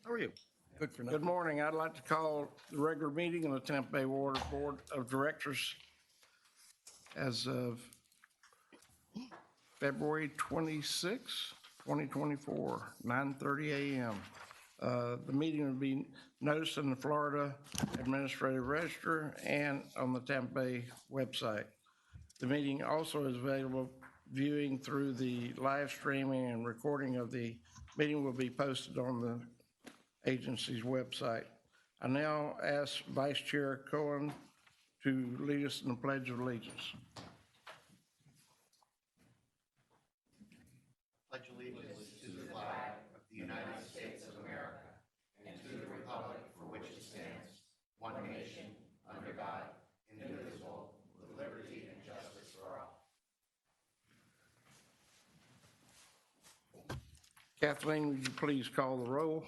How are you? Good for Good morning. I'd like to call the regular meeting of the Tampa Bay Water Board of Directors as of February 26, 2024, 9:30 a.m. The meeting will be noticed in the Florida Administrative Register and on the Tampa Bay website. The meeting also is available viewing through the live streaming, and recording of the meeting will be posted on the agency's website. I now ask Vice Chair Cohen to lead us in the Pledge of Allegiance. Pledge allegiance to the flag of the United States of America and to the republic for which it stands, one nation, under God, indivisible, with liberty and justice for all. Kathleen, would you please call the roll?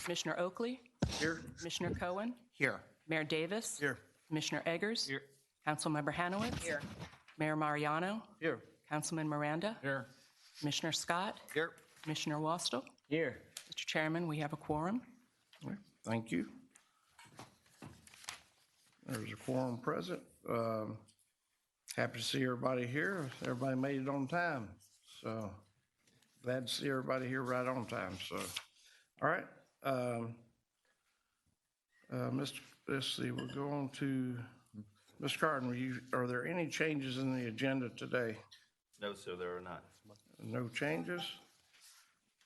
Commissioner Oakley. Here. Commissioner Cohen. Here. Mayor Davis. Here. Commissioner Eggers. Here. Councilmember Hanowitz. Here. Mayor Mariano. Here. Councilman Miranda. Here. Commissioner Scott. Here. Commissioner Wastel. Here. Mr. Chairman, we have a quorum. Thank you. There's a quorum present. Happy to see everybody here. Everybody made it on time. So glad to see everybody here right on time. So, all right. Let's see, we'll go on to Ms. Carden. Are there any changes in the agenda today? No, sir, there are not. No changes.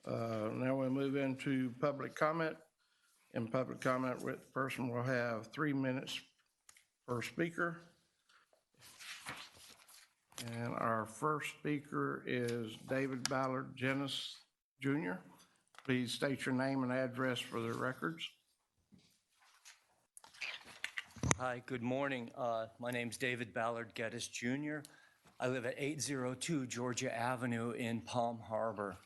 Now we'll move into public comment. In public comment, the person will have 3 minutes per speaker. And our first speaker is David Ballard Jennis, Jr. Please state your name and address for the records. Hi, good morning. My name's David Ballard Geddes Jr. I live at 802 Georgia Avenue in Palm Harbor.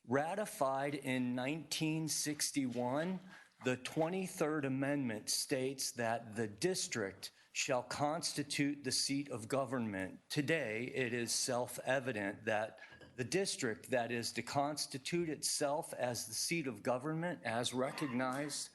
Ratified in 1961, the 23rd Amendment states that the district shall constitute the seat of government. Today, it is self-evident that the district that is to constitute itself as the seat of government, as recognized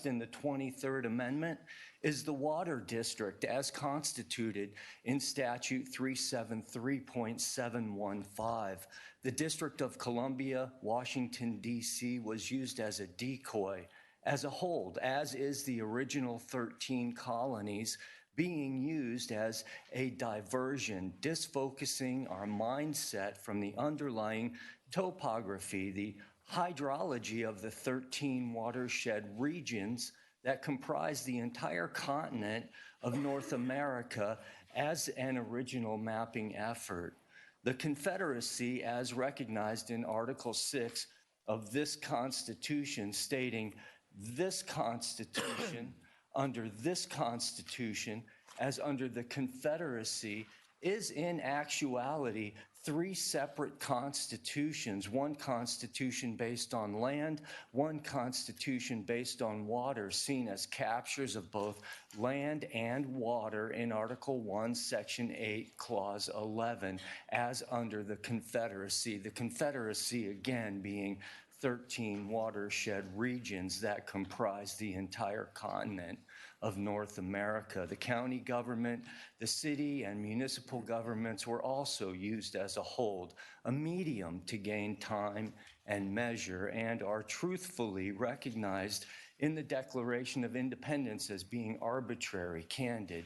in the 23rd Amendment, is the Water District as constituted in Statute 373.715. The District of Columbia, Washington, D.C. was used as a decoy, as a hold, as is the original 13 colonies, being used as a diversion, disfocusing our mindset from the underlying topography, the hydrology of the 13 watershed regions that comprise the entire continent of North America as an original mapping effort. The Confederacy, as recognized in Article 6 of this Constitution, stating this Constitution, under this Constitution, as under the Confederacy, is in actuality 3 separate constitutions, one constitution based on land, one constitution based on water, seen as captures of both land and water in Article 1, Section 8, Clause 11, as under the Confederacy. The Confederacy, again, being 13 watershed regions that comprise the entire continent of North America. The county government, the city and municipal governments were also used as a hold, a medium to gain time and measure, and are truthfully recognized in the Declaration of Independence as being arbitrary, candid,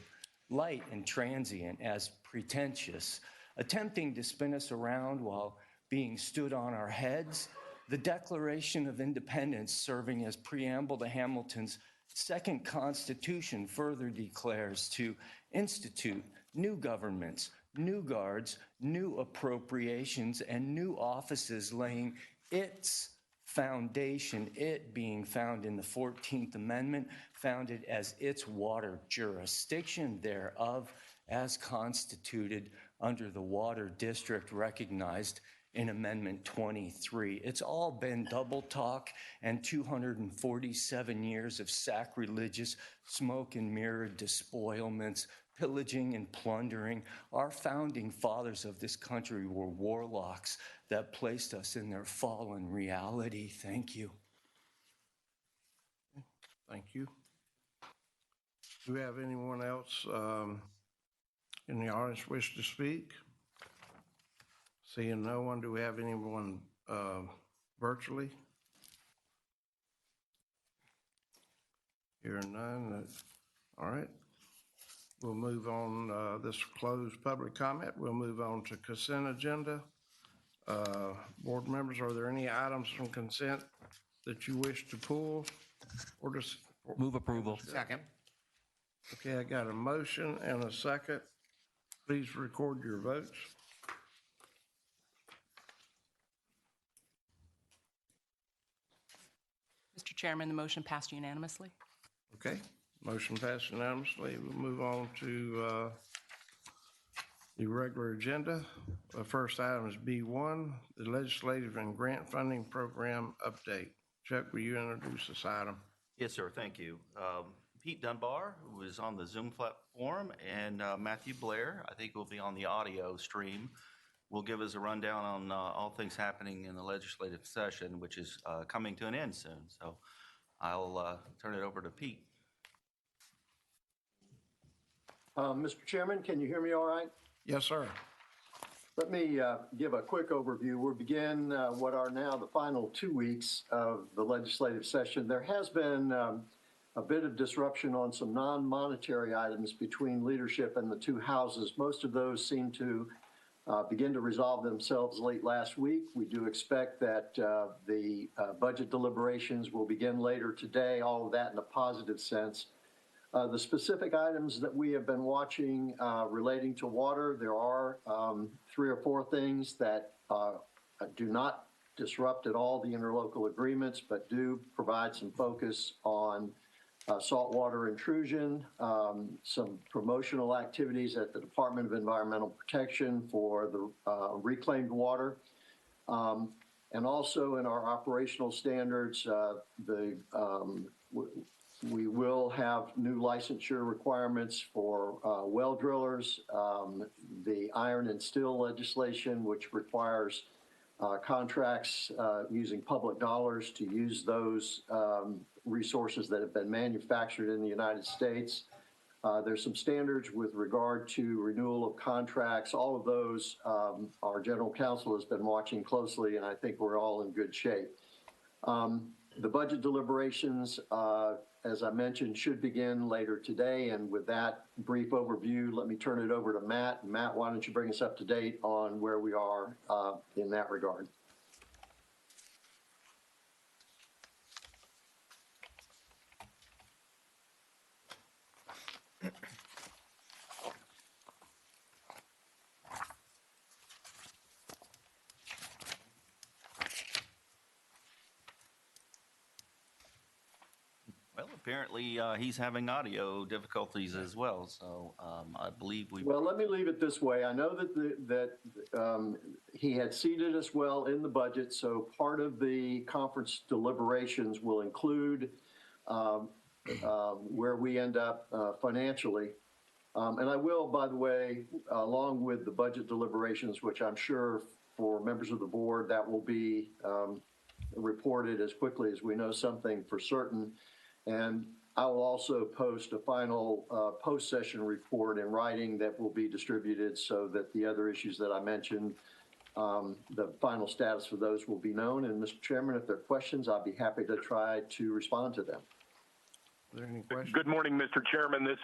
light and transient, as pretentious, attempting to spin us around while being stood on our heads. The Declaration of Independence, serving as preamble to Hamilton's Second Constitution, further declares to institute new governments, new guards, new appropriations, and new offices, laying its foundation, it being found in the 14th Amendment, founded as its water jurisdiction thereof, as constituted under the Water District recognized in Amendment 23. It's all been double talk and 247 years of sacrilegious smoke and mirror despoilments, pillaging and plundering. Our founding fathers of this country were warlocks that placed us in their fallen reality. Thank you. Thank you. Do we have anyone else in the audience wish to speak? Seeing no one, do we have anyone virtually? Hearing none. All right. We'll move on. This closed public comment. We'll move on to consent agenda. Board members, are there any items from consent that you wish to pull or just? Move approval. Second. Okay, I got a motion and a second. Please record your votes. Mr. Chairman, the motion passed unanimously. Okay, motion passed unanimously. We'll move on to the regular agenda. The first item is B1, the Legislative and Grant Funding Program update. Chuck, will you introduce this item? Yes, sir. Thank you. Pete Dunbar, who is on the Zoom platform, and Matthew Blair, I think will be on the audio stream, will give us a rundown on all things happening in the legislative session, which is coming to an end soon. So I'll turn it over to Pete. Mr. Chairman, can you hear me all right? Yes, sir. Let me give a quick overview. We'll begin what are now the final 2 weeks of the legislative session. There has been a bit of disruption on some non-monetary items between leadership and the two houses. Most of those seem to begin to resolve themselves late last week. We do expect that the budget deliberations will begin later today, all of that in a positive sense. The specific items that we have been watching relating to water, there are 3 or 4 things that do not disrupt at all the interlocal agreements, but do provide some focus on saltwater intrusion, some promotional activities at the Department of Environmental Protection for the reclaimed water. And also in our operational standards, we will have new licensure requirements for well drillers, the iron and steel legislation, which requires contracts using public dollars to use those resources that have been manufactured in the United States. There's some standards with regard to renewal of contracts. All of those our general counsel has been watching closely, and I think we're all in good shape. The budget deliberations, as I mentioned, should begin later today. And with that brief overview, let me turn it over to Matt. Matt, why don't you bring us up to date on where we are in that regard? Well, apparently he's having audio difficulties as well, so I believe we. Well, let me leave it this way. I know that he had seated us well in the budget, so part of the conference deliberations will include where we end up financially. And I will, by the way, along with the budget deliberations, which I'm sure for members of the board, that will be reported as quickly as we know something for certain. And I will also post a final post-session report in writing that will be distributed so that the other issues that I mentioned, the final status for those will be known. And Mr. Chairman, if there are questions, I'll be happy to try to respond to them. Are there any questions? Good morning, Mr. Chairman. This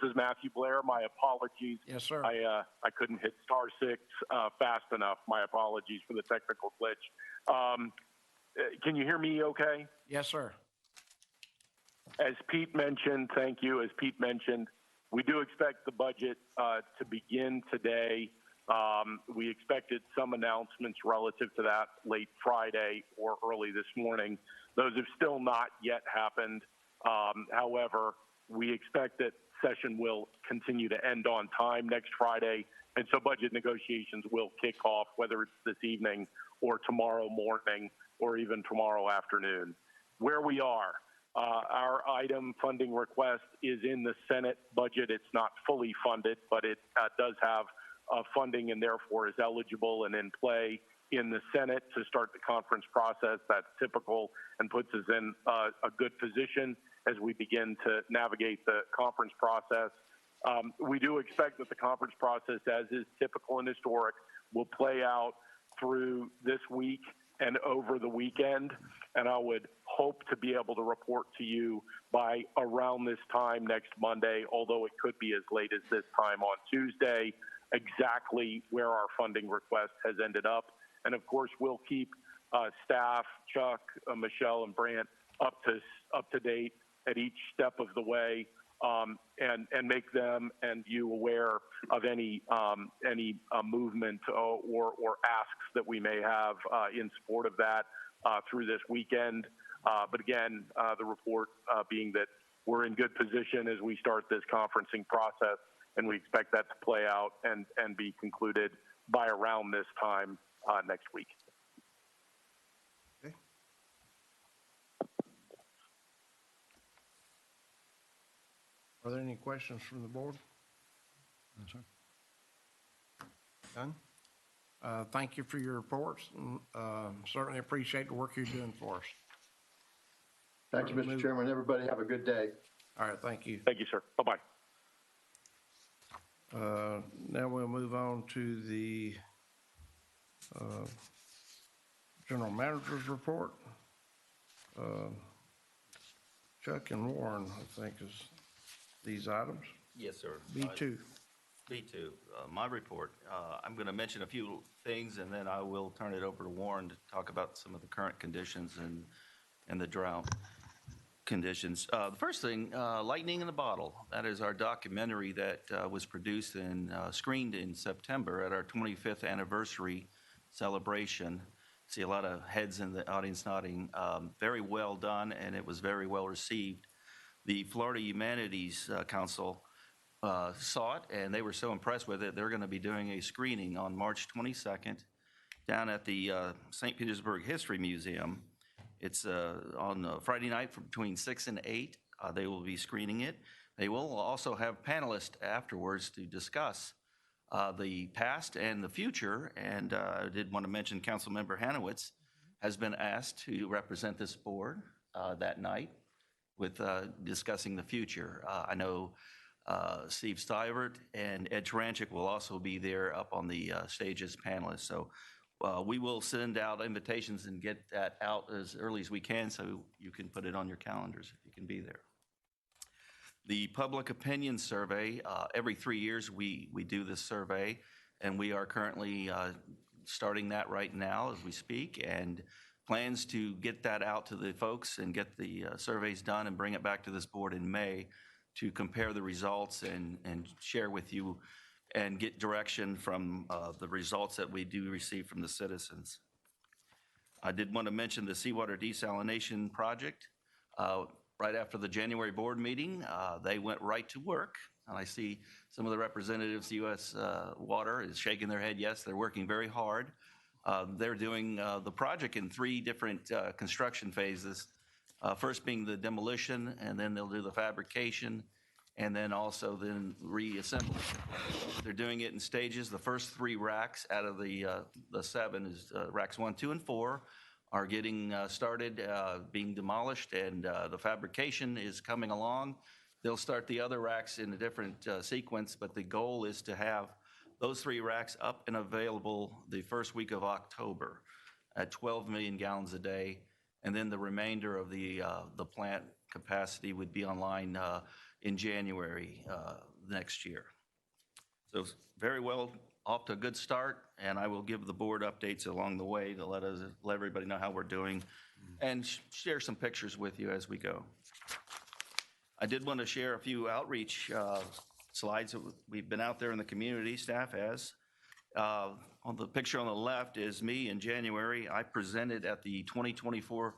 is Matthew Blair. My apologies. Yes, sir. I couldn't hit *6 fast enough. My apologies for the technical glitch. Can you hear me okay? Yes, sir. As Pete mentioned, thank you. As Pete mentioned, we do expect the budget to begin today. We expected some announcements relative to that late Friday or early this morning. Those have still not yet happened. However, we expect that session will continue to end on time next Friday, and so budget negotiations will kick off, whether it's this evening or tomorrow morning or even tomorrow afternoon. Where we are, Our item funding request is in the Senate budget. It's not fully funded, but it does have funding and therefore is eligible and in play in the Senate to start the conference process. That's typical and puts us in a good position as we begin to navigate the conference process. We do expect that the conference process, as is typical and historic, will play out through this week and over the weekend, and I would hope to be able to report to you by around this time next Monday, although it could be as late as this time on Tuesday, exactly where our funding request has ended up. And of course, we'll keep staff, Chuck, Michelle, and Brant up to date at each step of the way, and make them and you aware of any movement or asks that we may have in support of that through this weekend. But again, the report being that we're in good position as we start this conferencing process, and we expect that to play out and be concluded by around this time next week. Okay. Are there any questions from the board? No, sir. None? Thank you for your reports, and certainly appreciate the work you're doing for us. Thank you, Mr. Chairman. Everybody have a good day. All right, thank you. Thank you, sir. Bye-bye. Now we'll move on to the General Manager's report. Chuck and Warren, I think, is these items. Yes, sir. B2. B2, my report. I'm going to mention a few things, and then I will turn it over to Warren to talk about some of the current conditions and the drought conditions. The first thing, Lightning in the Bottle. That is our documentary that was produced and screened in September at our 25th anniversary celebration. See a lot of heads in the audience nodding. Very well done, and it was very well received. The Florida Humanities Council saw it, and they were so impressed with it, they're going to be doing a screening on March 22nd down at the St. Petersburg History Museum. It's on Friday night from between 6 and 8. They will be screening it. They will also have panelists afterwards to discuss the past and the future. And I did want to mention Councilmember Hanowitz has been asked to represent this board that night with discussing the future. I know Steve Stivert and Ed Taranchik will also be there up on the stage as panelists. So we will send out invitations and get that out as early as we can so you can put it on your calendars if you can be there. The public opinion survey, every 3 years we do this survey, and we are currently starting that right now as we speak, and plans to get that out to the folks and get the surveys done and bring it back to this board in May to compare the results and share with you and get direction from the results that we do receive from the citizens. I did want to mention the seawater desalination project. Right after the January board meeting, they went right to work. And I see some of the representatives, U.S. Water is shaking their head. Yes, they're working very hard. They're doing the project in 3 different construction phases. First being the demolition, and then they'll do the fabrication, and then also then reassembly. They're doing it in stages. The first 3 racks out of the 7 is racks 1, 2, and 4 are getting started, being demolished, and the fabrication is coming along. They'll start the other racks in a different sequence, but the goal is to have those 3 racks up and available the first week of October at 12 million gallons a day, and then the remainder of the plant capacity would be online in January next year. So very well, off to a good start, and I will give the board updates along the way to let everybody know how we're doing and share some pictures with you as we go. I did want to share a few outreach slides that we've been out there in the community, staff has. On the picture on the left is me in January. I presented at the 2024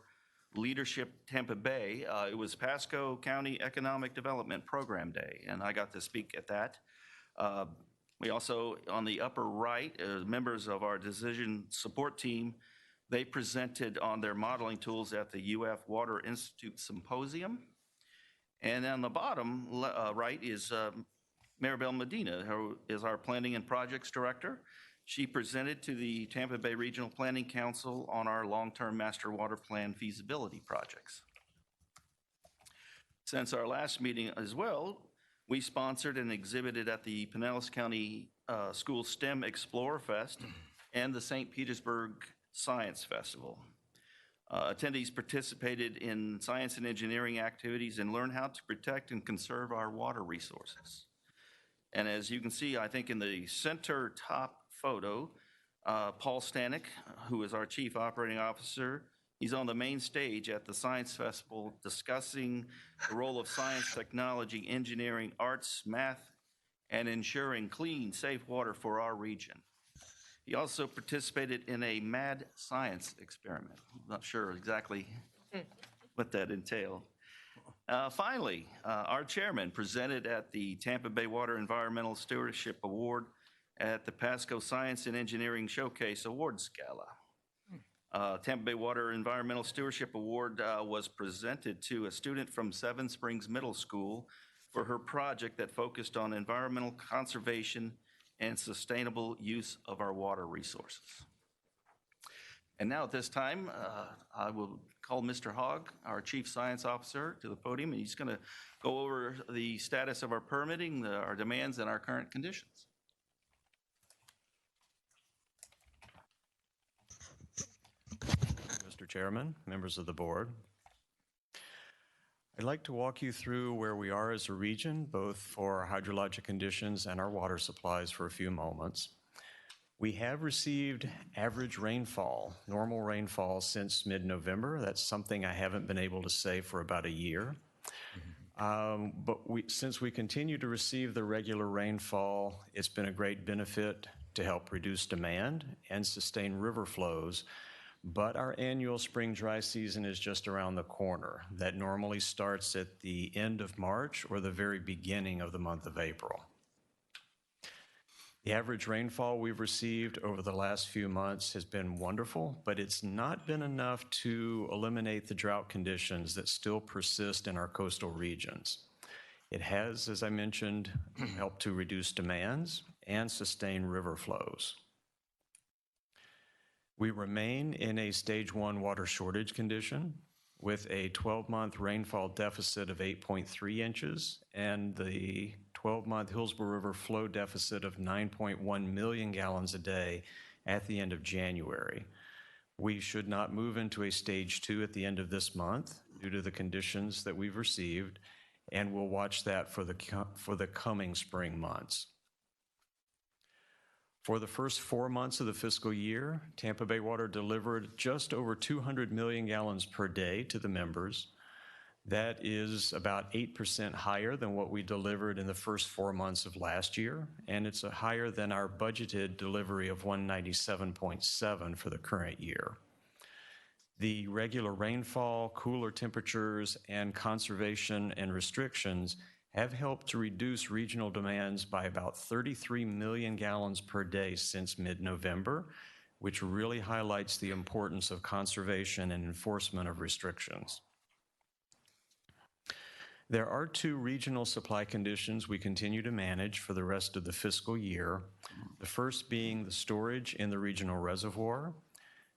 Leadership Tampa Bay. It was Pasco County Economic Development Program Day, and I got to speak at that. We also, on the upper right, members of our decision support team They presented on their modeling tools at the UF Water Institute Symposium. And on the bottom right is Maribel Medina, who is our Planning and Projects Director. She presented to the Tampa Bay Regional Planning Council on our long-term master water plan feasibility projects. Since our last meeting as well, we sponsored and exhibited at the Pinellas County School STEM Explorer Fest and the St. Petersburg Science Festival. Attendees participated in science and engineering activities and learned how to protect and conserve our water resources. And as you can see, I think in the center top photo, Paul Stanek, who is our Chief Operating Officer, he's on the main stage at the Science Festival discussing the role of science, technology, engineering, arts, math, and ensuring clean, safe water for our region. He also participated in a mad science experiment. I'm not sure exactly what that entailed. Finally, our chairman presented at the Tampa Bay Water Environmental Stewardship Award at the Pasco Science and Engineering Showcase Awards Gala. Tampa Bay Water Environmental Stewardship Award was presented to a student from Seven Springs Middle School for her project that focused on environmental conservation and sustainable use of our water resources. And now at this time, I will call Mr. Hogg, our Chief Science Officer, to the podium, and he's going to go over the status of our permitting, our demands, and our current conditions. Mr. Chairman, members of the board, I'd like to walk you through where we are as a region, both for our hydrologic conditions and our water supplies for a few moments. We have received average rainfall, normal rainfall since mid-November. That's something I haven't been able to say for about a year. But since we continue to receive the regular rainfall, it's been a great benefit to help reduce demand and sustain river flows. But our annual spring dry season is just around the corner. That normally starts at the end of March or the very beginning of the month of April. The average rainfall we've received over the last few months has been wonderful, but it's not been enough to eliminate the drought conditions that still persist in our coastal regions. It has, as I mentioned, helped to reduce demands and sustain river flows. We remain in a stage 1 water shortage condition with a 12-month rainfall deficit of 8.3 inches and the 12-month Hillsborough River flow deficit of 9.1 million gallons a day at the end of January. We should not move into a stage 2 at the end of this month due to the conditions that we've received, and we'll watch that for the coming spring months. For the first 4 months of the fiscal year, Tampa Bay Water delivered just over 200 million gallons per day to the members. That is about 8% higher than what we delivered in the first 4 months of last year, and it's higher than our budgeted delivery of 197.7 for the current year. The regular rainfall, cooler temperatures, and conservation and restrictions have helped to reduce regional demands by about 33 million gallons per day since mid-November, which really highlights the importance of conservation and enforcement of restrictions. There are 2 regional supply conditions we continue to manage for the rest of the fiscal year, the first being the storage in the regional reservoir.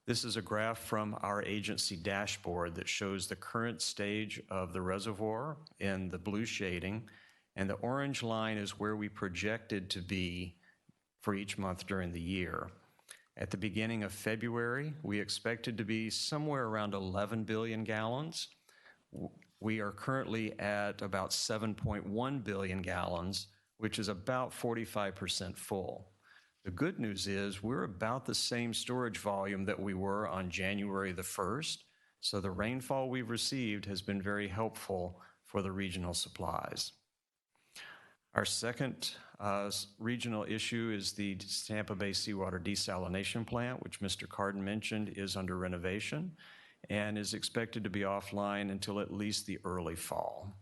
This is a graph from our agency dashboard that shows the current stage of the reservoir in the blue shading, and the orange line is where we projected to be for each month during the year. At the beginning of February, we expected to be somewhere around 11 billion gallons. We are currently at about 7.1 billion gallons, which is about 45% full. The good news is we're about the same storage volume that we were on January the 1st, so the rainfall we've received has been very helpful for the regional supplies. Our second regional issue is the Tampa Bay Seawater Desalination Plant, which Mr. Carden mentioned is under renovation and is expected to be offline until at least the early fall.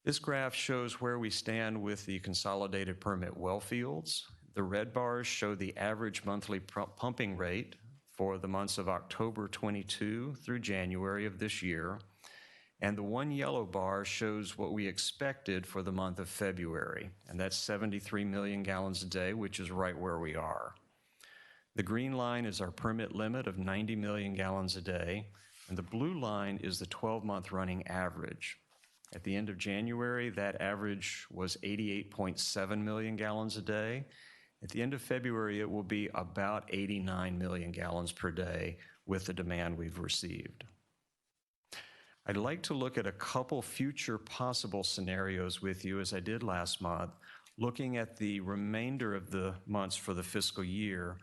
This graph shows where we stand with the consolidated permit well fields. The red bars show the average monthly pumping rate for the months of October 22 through January of this year. And the one yellow bar shows what we expected for the month of February, and that's 73 million gallons a day, which is right where we are. The green line is our permit limit of 90 million gallons a day, and the blue line is the 12-month running average. At the end of January, that average was 88.7 million gallons a day. At the end of February, it will be about 89 million gallons per day with the demand we've received. I'd like to look at a couple future possible scenarios with you, as I did last month, looking at the remainder of the months for the fiscal year.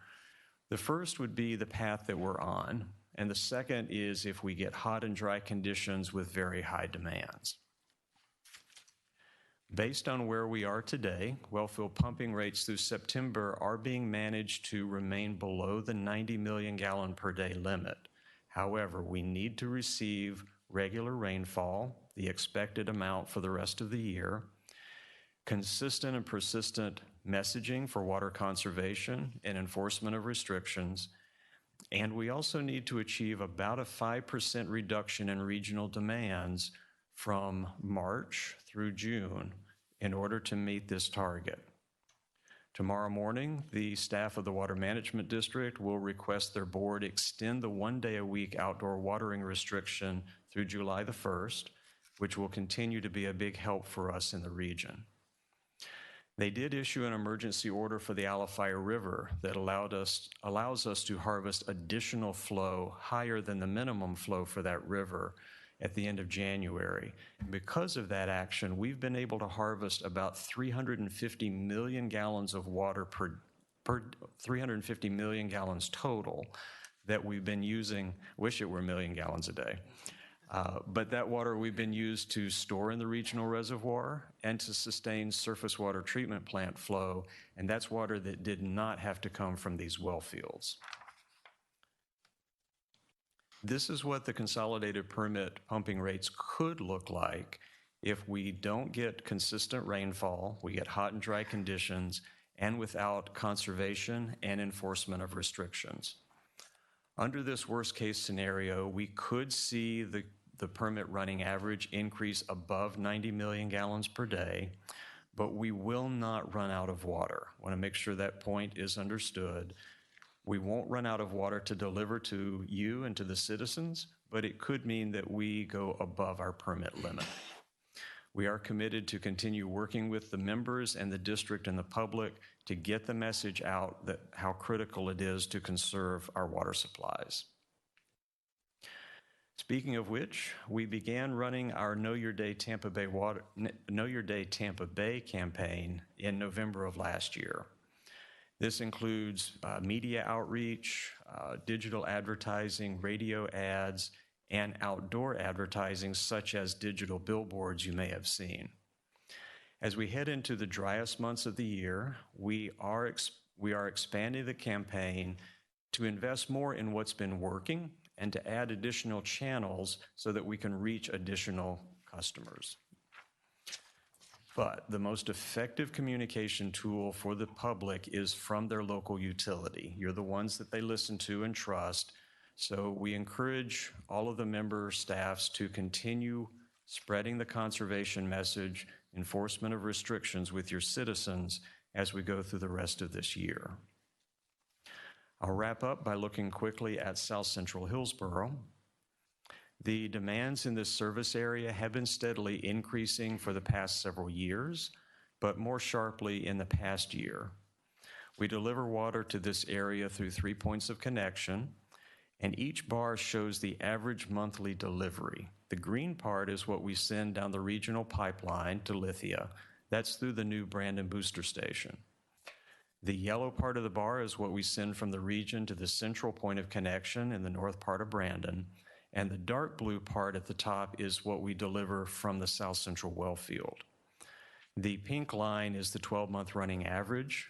The first would be the path that we're on, and the second is if we get hot and dry conditions with very high demands. Based on where we are today, wellfield pumping rates through September are being managed to remain below the 90 million gallon per day limit. However, we need to receive regular rainfall, the expected amount for the rest of the year, consistent and persistent messaging for water conservation and enforcement of restrictions, and we also need to achieve about a 5% reduction in regional demands from March through June in order to meet this target. Tomorrow morning, the staff of the Water Management District will request their board extend the 1-day-a-week outdoor watering restriction through July the 1st, which will continue to be a big help for us in the region. They did issue an emergency order for the Alafaya River that allows us to harvest additional flow higher than the minimum flow for that river at the end of January. And because of that action, we've been able to harvest about 350 million gallons of water per 350 million gallons total that we've been using. Wish it were a million gallons a day. But that water we've been used to store in the regional reservoir and to sustain surface water treatment plant flow, and that's water that did not have to come from these well fields. This is what the consolidated permit pumping rates could look like if we don't get consistent rainfall, we get hot and dry conditions, and without conservation and enforcement of restrictions. Under this worst-case scenario, we could see the permit running average increase above 90 million gallons per day, but we will not run out of water. I want to make sure that point is understood. We won't run out of water to deliver to you and to the citizens, but it could mean that we go above our permit limit. We are committed to continue working with the members and the district and the public to get the message out that how critical it is to conserve our water supplies. Speaking of which, we began running our Know Your Day Tampa Bay campaign in November of last year. This includes media outreach, digital advertising, radio ads, and outdoor advertising such as digital billboards you may have seen. As we head into the driest months of the year, we are expanding the campaign to invest more in what's been working and to add additional channels so that we can reach additional customers. But the most effective communication tool for the public is from their local utility. You're the ones that they listen to and trust. So we encourage all of the member staffs to continue spreading the conservation message, enforcement of restrictions with your citizens as we go through the rest of this year. I'll wrap up by looking quickly at South Central Hillsborough. The demands in this service area have been steadily increasing for the past several years, but more sharply in the past year. We deliver water to this area through 3 points of connection, and each bar shows the average monthly delivery. The green part is what we send down the regional pipeline to Lithia. That's through the new Brandon booster station. The yellow part of the bar is what we send from the region to the central point of connection in the north part of Brandon, and the dark blue part at the top is what we deliver from the South Central well field. The pink line is the 12-month running average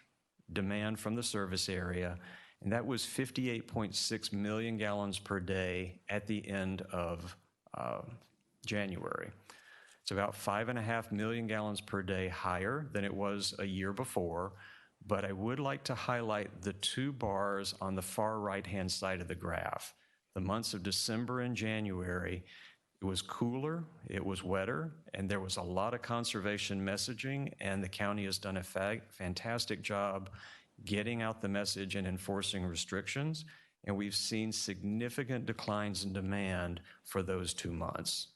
demand from the service area, and that was 58.6 million gallons per day at the end of January. It's about 5.5 million gallons per day higher than it was a year before, But I would like to highlight the two bars on the far right-hand side of the graph. The months of December and January, it was cooler, it was wetter, and there was a lot of conservation messaging, and the county has done a fantastic job getting out the message and enforcing restrictions, and we've seen significant declines in demand for those 2 months.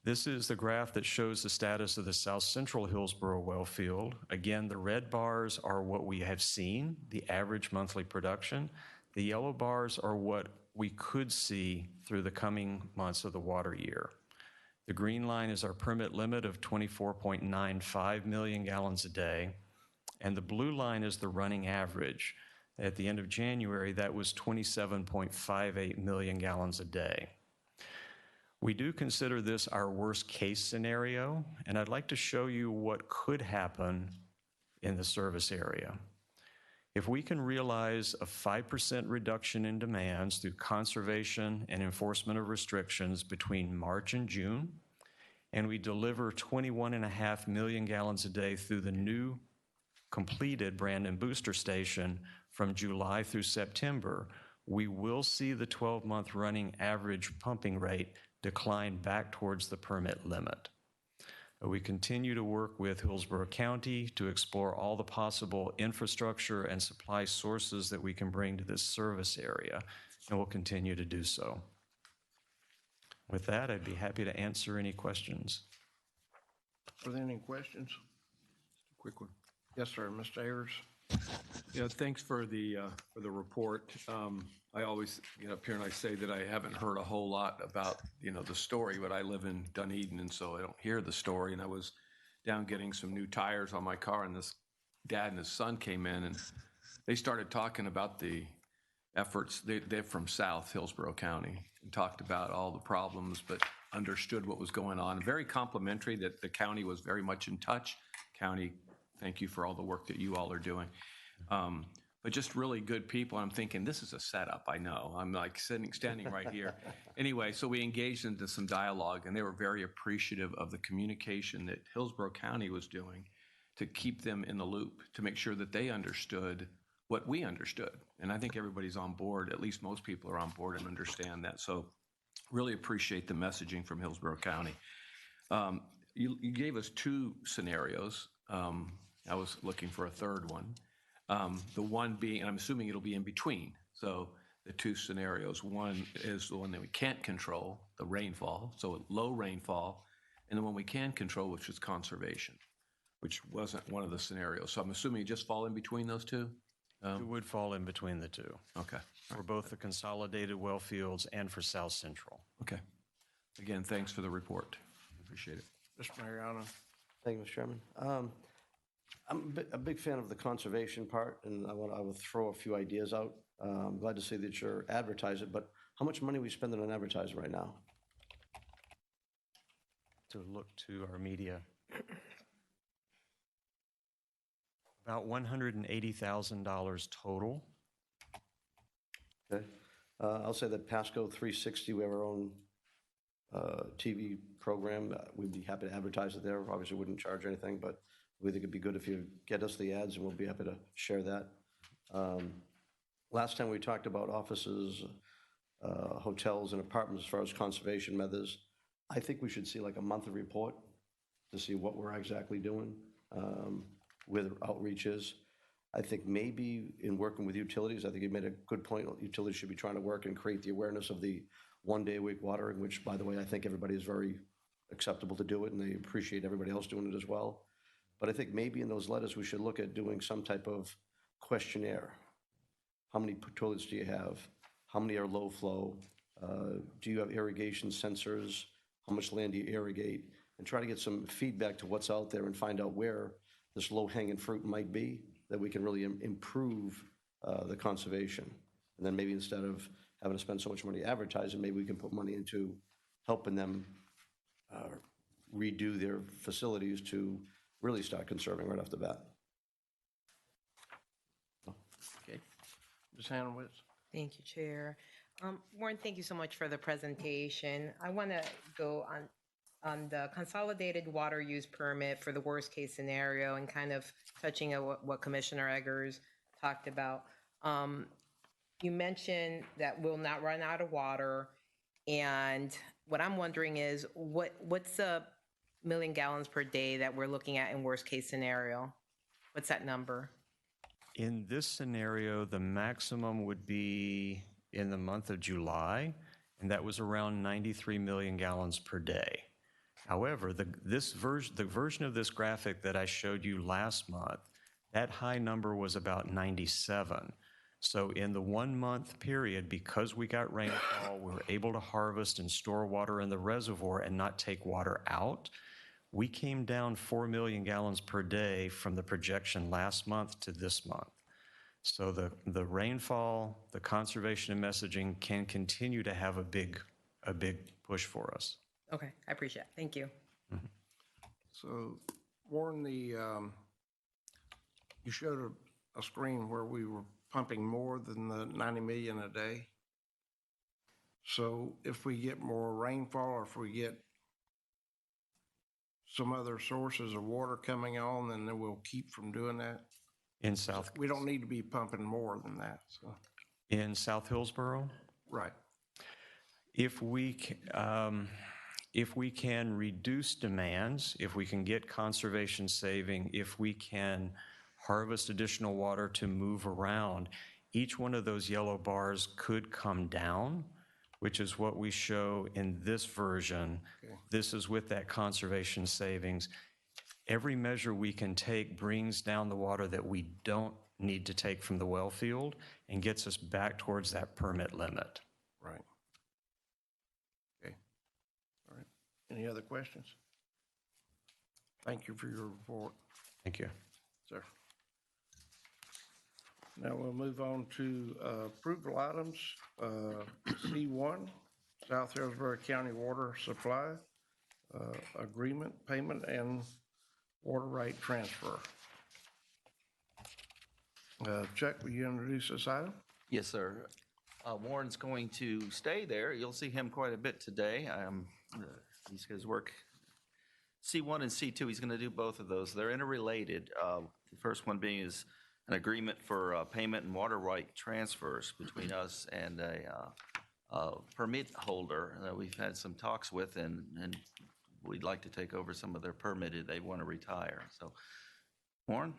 This is the graph that shows the status of the South Central Hillsborough well field. Again, the red bars are what we have seen, the average monthly production. The yellow bars are what we could see through the coming months of the water year. The green line is our permit limit of 24.95 million gallons a day, and the blue line is the running average. At the end of January, that was 27.58 million gallons a day. We do consider this our worst case scenario, and I'd like to show you what could happen in the service area. If we can realize a 5% reduction in demands through conservation and enforcement of restrictions between March and June, and we deliver 21.5 million gallons a day through the new completed Brandon Booster Station from July through September, we will see the 12-month running average pumping rate decline back towards the permit limit. We continue to work with Hillsborough County to explore all the possible infrastructure and supply sources that we can bring to this service area, and we'll continue to do so. With that, I'd be happy to answer any questions. Are there any questions? Quick one. Yes, sir, Mr. Ayers. Yeah, thanks for the report. I always get up here and I say that I haven't heard a whole lot about, the story, but I live in Dunedin, and so I don't hear the story. And I was down getting some new tires on my car, and this dad and his son came in, and they started talking about the efforts. They're from South Hillsborough County, and talked about all the problems, but understood what was going on. Very complimentary that the county was very much in touch. County, thank you for all the work that you all are doing. But just really good people. I'm thinking, this is a setup, I know. I'm like standing right here. Anyway, so we engaged into some dialogue, and they were very appreciative of the communication that Hillsborough County was doing to keep them in the loop, to make sure that they understood what we understood. And I think everybody's on board, at least most people are on board and understand that. So really appreciate the messaging from Hillsborough County. You gave us two scenarios. I was looking for a third one. The one being, and I'm assuming it'll be in between. So the two scenarios, one is the one that we can't control, the rainfall, so low rainfall, and the one we can control, which is conservation, which wasn't one of the scenarios. So I'm assuming you just fall in between those two? It would fall in between the two. Okay. For both the consolidated well fields and for South Central. Okay. Again, thanks for the report. Appreciate it. Mr. Mariano. Thank you, Mr. Chairman. I'm a big fan of the conservation part, and I will throw a few ideas out. I'm glad to see that you're advertising, but how much money are we spending on advertising right now? To look to our media. About $180,000 total. Okay. I'll say that Pasco 360, we have our own TV program. We'd be happy to advertise it there. Obviously, wouldn't charge anything, but we think it'd be good if you get us the ads, and we'll be happy to share that. Last time we talked about offices, hotels, and apartments as far as conservation methods. I think we should see like a monthly report to see what we're exactly doing, where the outreach is. I think maybe in working with utilities, I think you made a good point. Utilities should be trying to work and create the awareness of the one-day-a-week watering, which, by the way, I think everybody is very acceptable to do it, and they appreciate everybody else doing it as well. But I think maybe in those letters, we should look at doing some type of questionnaire. How many toilets do you have? How many are low flow? Do you have irrigation sensors? How much land do you irrigate? And try to get some feedback to what's out there and find out where this low-hanging fruit might be that we can really improve the conservation. And then maybe instead of having to spend so much money advertising, maybe we can put money into helping them redo their facilities to really start conserving right off the bat. Okay. Ms. Hanowitz. Thank you, Chair. Warren, thank you so much for the presentation. I want to go on on the consolidated water use permit for the worst case scenario and kind of touching on what Commissioner Eggers talked about. You mentioned that we'll not run out of water. And what I'm wondering is what's the million gallons per day that we're looking at in worst case scenario? What's that number? In this scenario, the maximum would be in the month of July, and that was around 93 million gallons per day. However, the version of this graphic that I showed you last month, that high number was about 97. So in the 1 month period, because we got rainfall, we were able to harvest and store water in the reservoir and not take water out. We came down 4 million gallons per day from the projection last month to this month. So the rainfall, the conservation and messaging can continue to have a big push for us. Okay, I appreciate it. Thank you. Mm-hmm. So, Warren, you showed a screen where we were pumping more than the 90 million a day. So if we get more rainfall, or if we get some other sources of water coming on, then we'll keep from doing that. In South, We don't need to be pumping more than that, so. in South Hillsborough, Right. if we can reduce demands, if we can get conservation saving, if we can harvest additional water to move around, each one of those yellow bars could come down, which is what we show in this version. Okay. This is with that conservation savings. Every measure we can take brings down the water that we don't need to take from the well field and gets us back towards that permit limit. Right. Okay. All right. Any other questions? Thank you for your report, Thank you. sir. Now we'll move on to approval items. C1, South Hillsborough County Water Supply Agreement, Payment, and Water Right Transfer. Chuck, will you introduce this item? Yes, sir. Warren's going to stay there. You'll see him quite a bit today. He's going to work C1 and C2. He's going to do both of those. They're interrelated. The first one being is an agreement for payment and water right transfers between us and a permit holder that we've had some talks with, and we'd like to take over some of their permitted. They want to retire. So, Warren?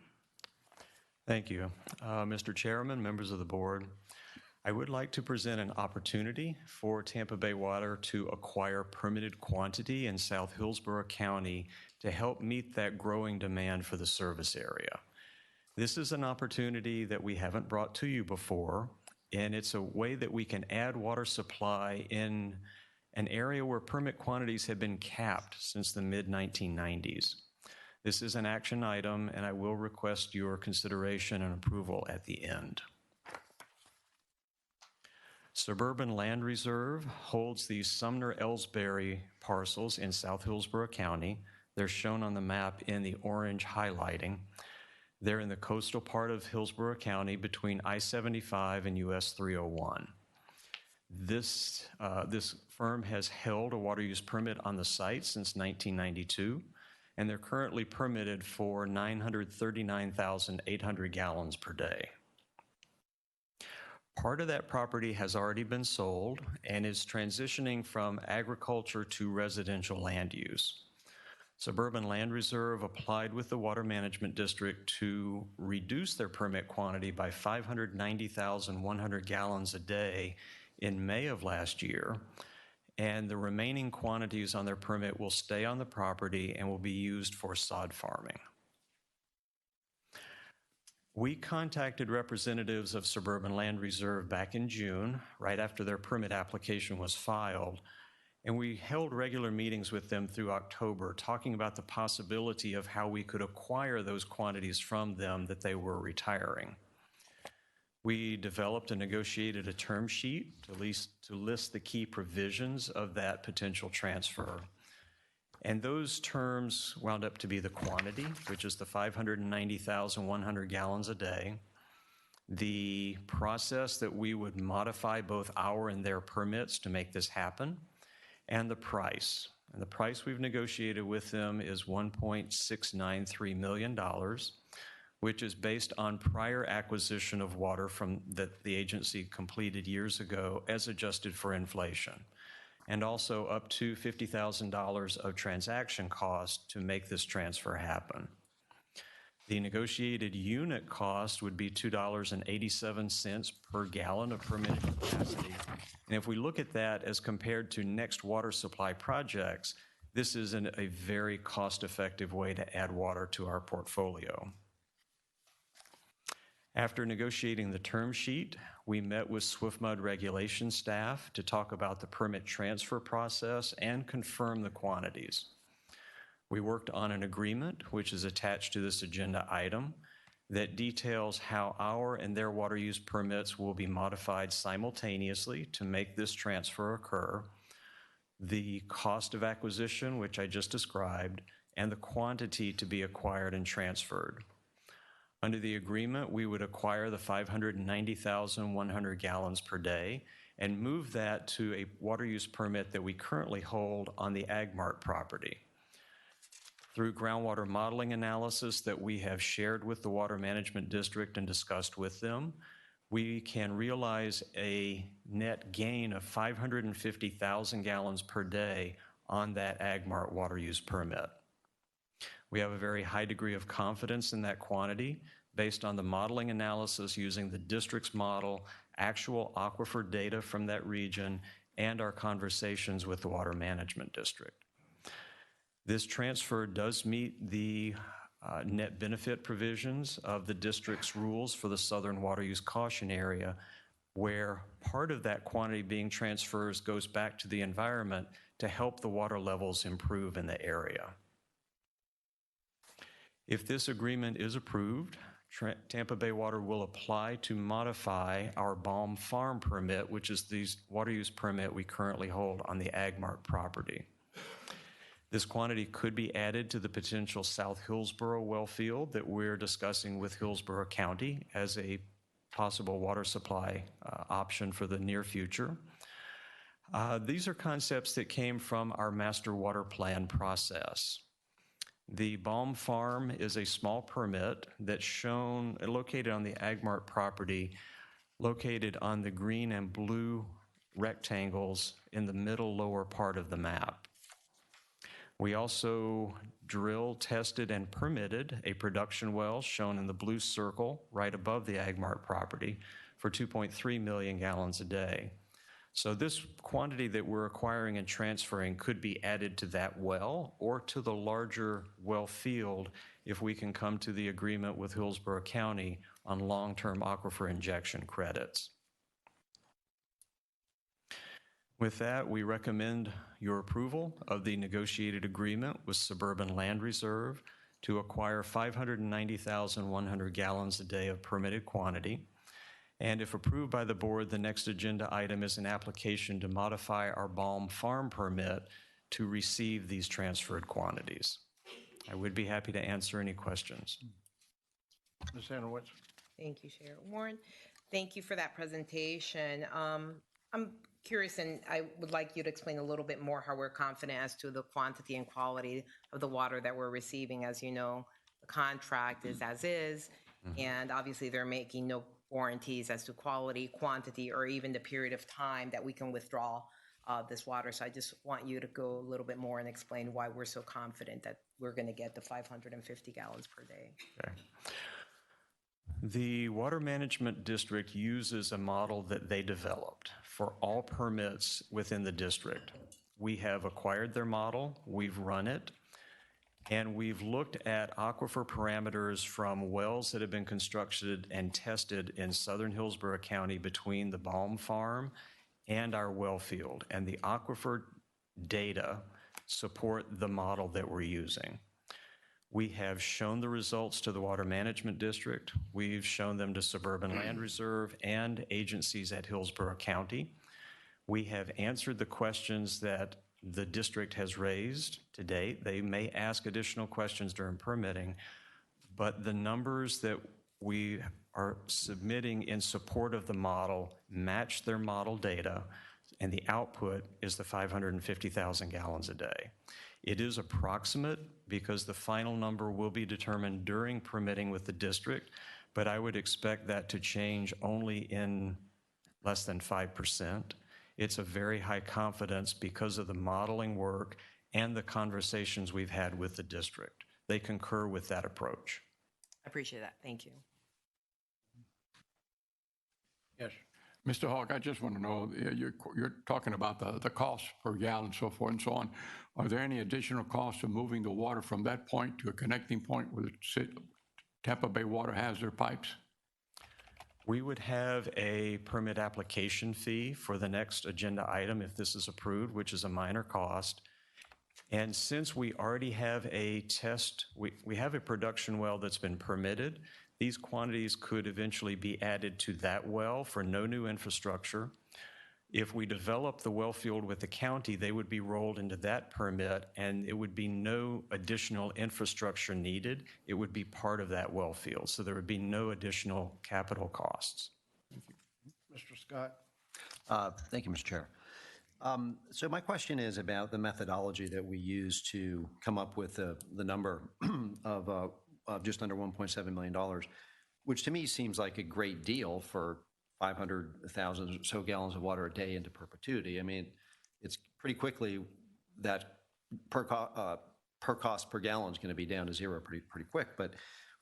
Thank you. Mr. Chairman, members of the board, I would like to present an opportunity for Tampa Bay Water to acquire permitted quantity in South Hillsborough County to help meet that growing demand for the service area. This is an opportunity that we haven't brought to you before, and it's a way that we can add water supply in an area where permit quantities have been capped since the mid-1990s. This is an action item, and I will request your consideration and approval at the end. Suburban Land Reserve holds the Sumner-Ellsbury parcels in South Hillsborough County. They're shown on the map in the orange highlighting. They're in the coastal part of Hillsborough County between I-75 and US 301. This firm has held a water use permit on the site since 1992, and they're currently permitted for 939,800 gallons per day. Part of that property has already been sold and is transitioning from agriculture to residential land use. Suburban Land Reserve applied with the Water Management District to reduce their permit quantity by 590,100 gallons a day in May of last year, and the remaining quantities on their permit will stay on the property and will be used for sod farming. We contacted representatives of Suburban Land Reserve back in June, right after their permit application was filed, and we held regular meetings with them through October, talking about the possibility of how we could acquire those quantities from them that they were retiring. We developed and negotiated a term sheet to list the key provisions of that potential transfer. And those terms wound up to be the quantity, which is the 590,100 gallons a day, the process that we would modify both our and their permits to make this happen, and the price. And the price we've negotiated with them is $1.693 million, which is based on prior acquisition of water that the agency completed years ago as adjusted for inflation, and also up to $50,000 of transaction cost to make this transfer happen. The negotiated unit cost would be $2.87 per gallon of permitted capacity. And if we look at that as compared to next water supply projects, this is a very cost-effective way to add water to our portfolio. After negotiating the term sheet, we met with SwiftMud regulation staff to talk about the permit transfer process and confirm the quantities. We worked on an agreement, which is attached to this agenda item, that details how our and their water use permits will be modified simultaneously to make this transfer occur, the cost of acquisition, which I just described, and the quantity to be acquired and transferred. Under the agreement, we would acquire the 590,100 gallons per day and move that to a water use permit that we currently hold on the AgMart property. Through groundwater modeling analysis that we have shared with the Water Management District and discussed with them, we can realize a net gain of 550,000 gallons per day on that AgMart water use permit. We have a very high degree of confidence in that quantity based on the modeling analysis using the district's model, actual aquifer data from that region, and our conversations with the Water Management District. This transfer does meet the net benefit provisions of the district's rules for the Southern Water Use Caution Area, where part of that quantity being transferred goes back to the environment to help the water levels improve in the area. If this agreement is approved, Tampa Bay Water will apply to modify our Balm Farm permit, which is the water use permit we currently hold on the AgMart property. This quantity could be added to the potential South Hillsborough well field that we're discussing with Hillsborough County as a possible water supply option for the near future. These are concepts that came from our master water plan process. The Balm Farm is a small permit that's located on the AgMart property, located on the green and blue rectangles in the middle lower part of the map. We also drilled, tested, and permitted a production well shown in the blue circle right above the AgMart property for 2.3 million gallons a day. So this quantity that we're acquiring and transferring could be added to that well or to the larger well field if we can come to the agreement with Hillsborough County on long-term aquifer injection credits. With that, we recommend your approval of the negotiated agreement with Suburban Land Reserve to acquire 590,100 gallons a day of permitted quantity. And if approved by the board, the next agenda item is an application to modify our Balm Farm permit to receive these transferred quantities. I would be happy to answer any questions. Ms. Hanowitz. Thank you, Chair. Warren, thank you for that presentation. I'm curious, and I would like you to explain a little bit more how we're confident as to the quantity and quality of the water that we're receiving. As you know, the contract is as is, and obviously they're making no warranties as to quality, quantity, or even the period of time that we can withdraw this water. So I just want you to go a little bit more and explain why we're so confident that we're going to get the 550 gallons per day. Okay. The Water Management District uses a model that they developed for all permits within the district. We have acquired their model, we've run it, and we've looked at aquifer parameters from wells that have been constructed and tested in southern Hillsborough County between the Balm Farm and our well field. And the aquifer data support the model that we're using. We have shown the results to the Water Management District. We've shown them to Suburban Land Reserve and agencies at Hillsborough County. We have answered the questions that the district has raised to date. They may ask additional questions during permitting, but the numbers that we are submitting in support of the model match their model data and the output is the 550,000 gallons a day. It is approximate because the final number will be determined during permitting with the district, but I would expect that to change only in less than 5%. It's a very high confidence because of the modeling work and the conversations we've had with the district. They concur with that approach. I appreciate that. Thank you. Yes. Mr. Hawk, I just want to know, you're talking about the cost per gallon and so forth and so on. Are there any additional costs of moving the water from that point to a connecting point where the Tampa Bay Water has their pipes? We would have a permit application fee for the next agenda item if this is approved, which is a minor cost. And since we already have a test, we have a production well that's been permitted, these quantities could eventually be added to that well for no new infrastructure. If we develop the well field with the county, they would be rolled into that permit and it would be no additional infrastructure needed. It would be part of that well field. So there would be no additional capital costs. Mr. Scott? Thank you, Mr. Chair. So my question is about the methodology that we use to come up with the number of just under $1.7 million, which to me seems like a great deal for 500,000 or so gallons of water a day into perpetuity. I mean, it's pretty quickly that per cost per gallon is going to be down to zero pretty quick. But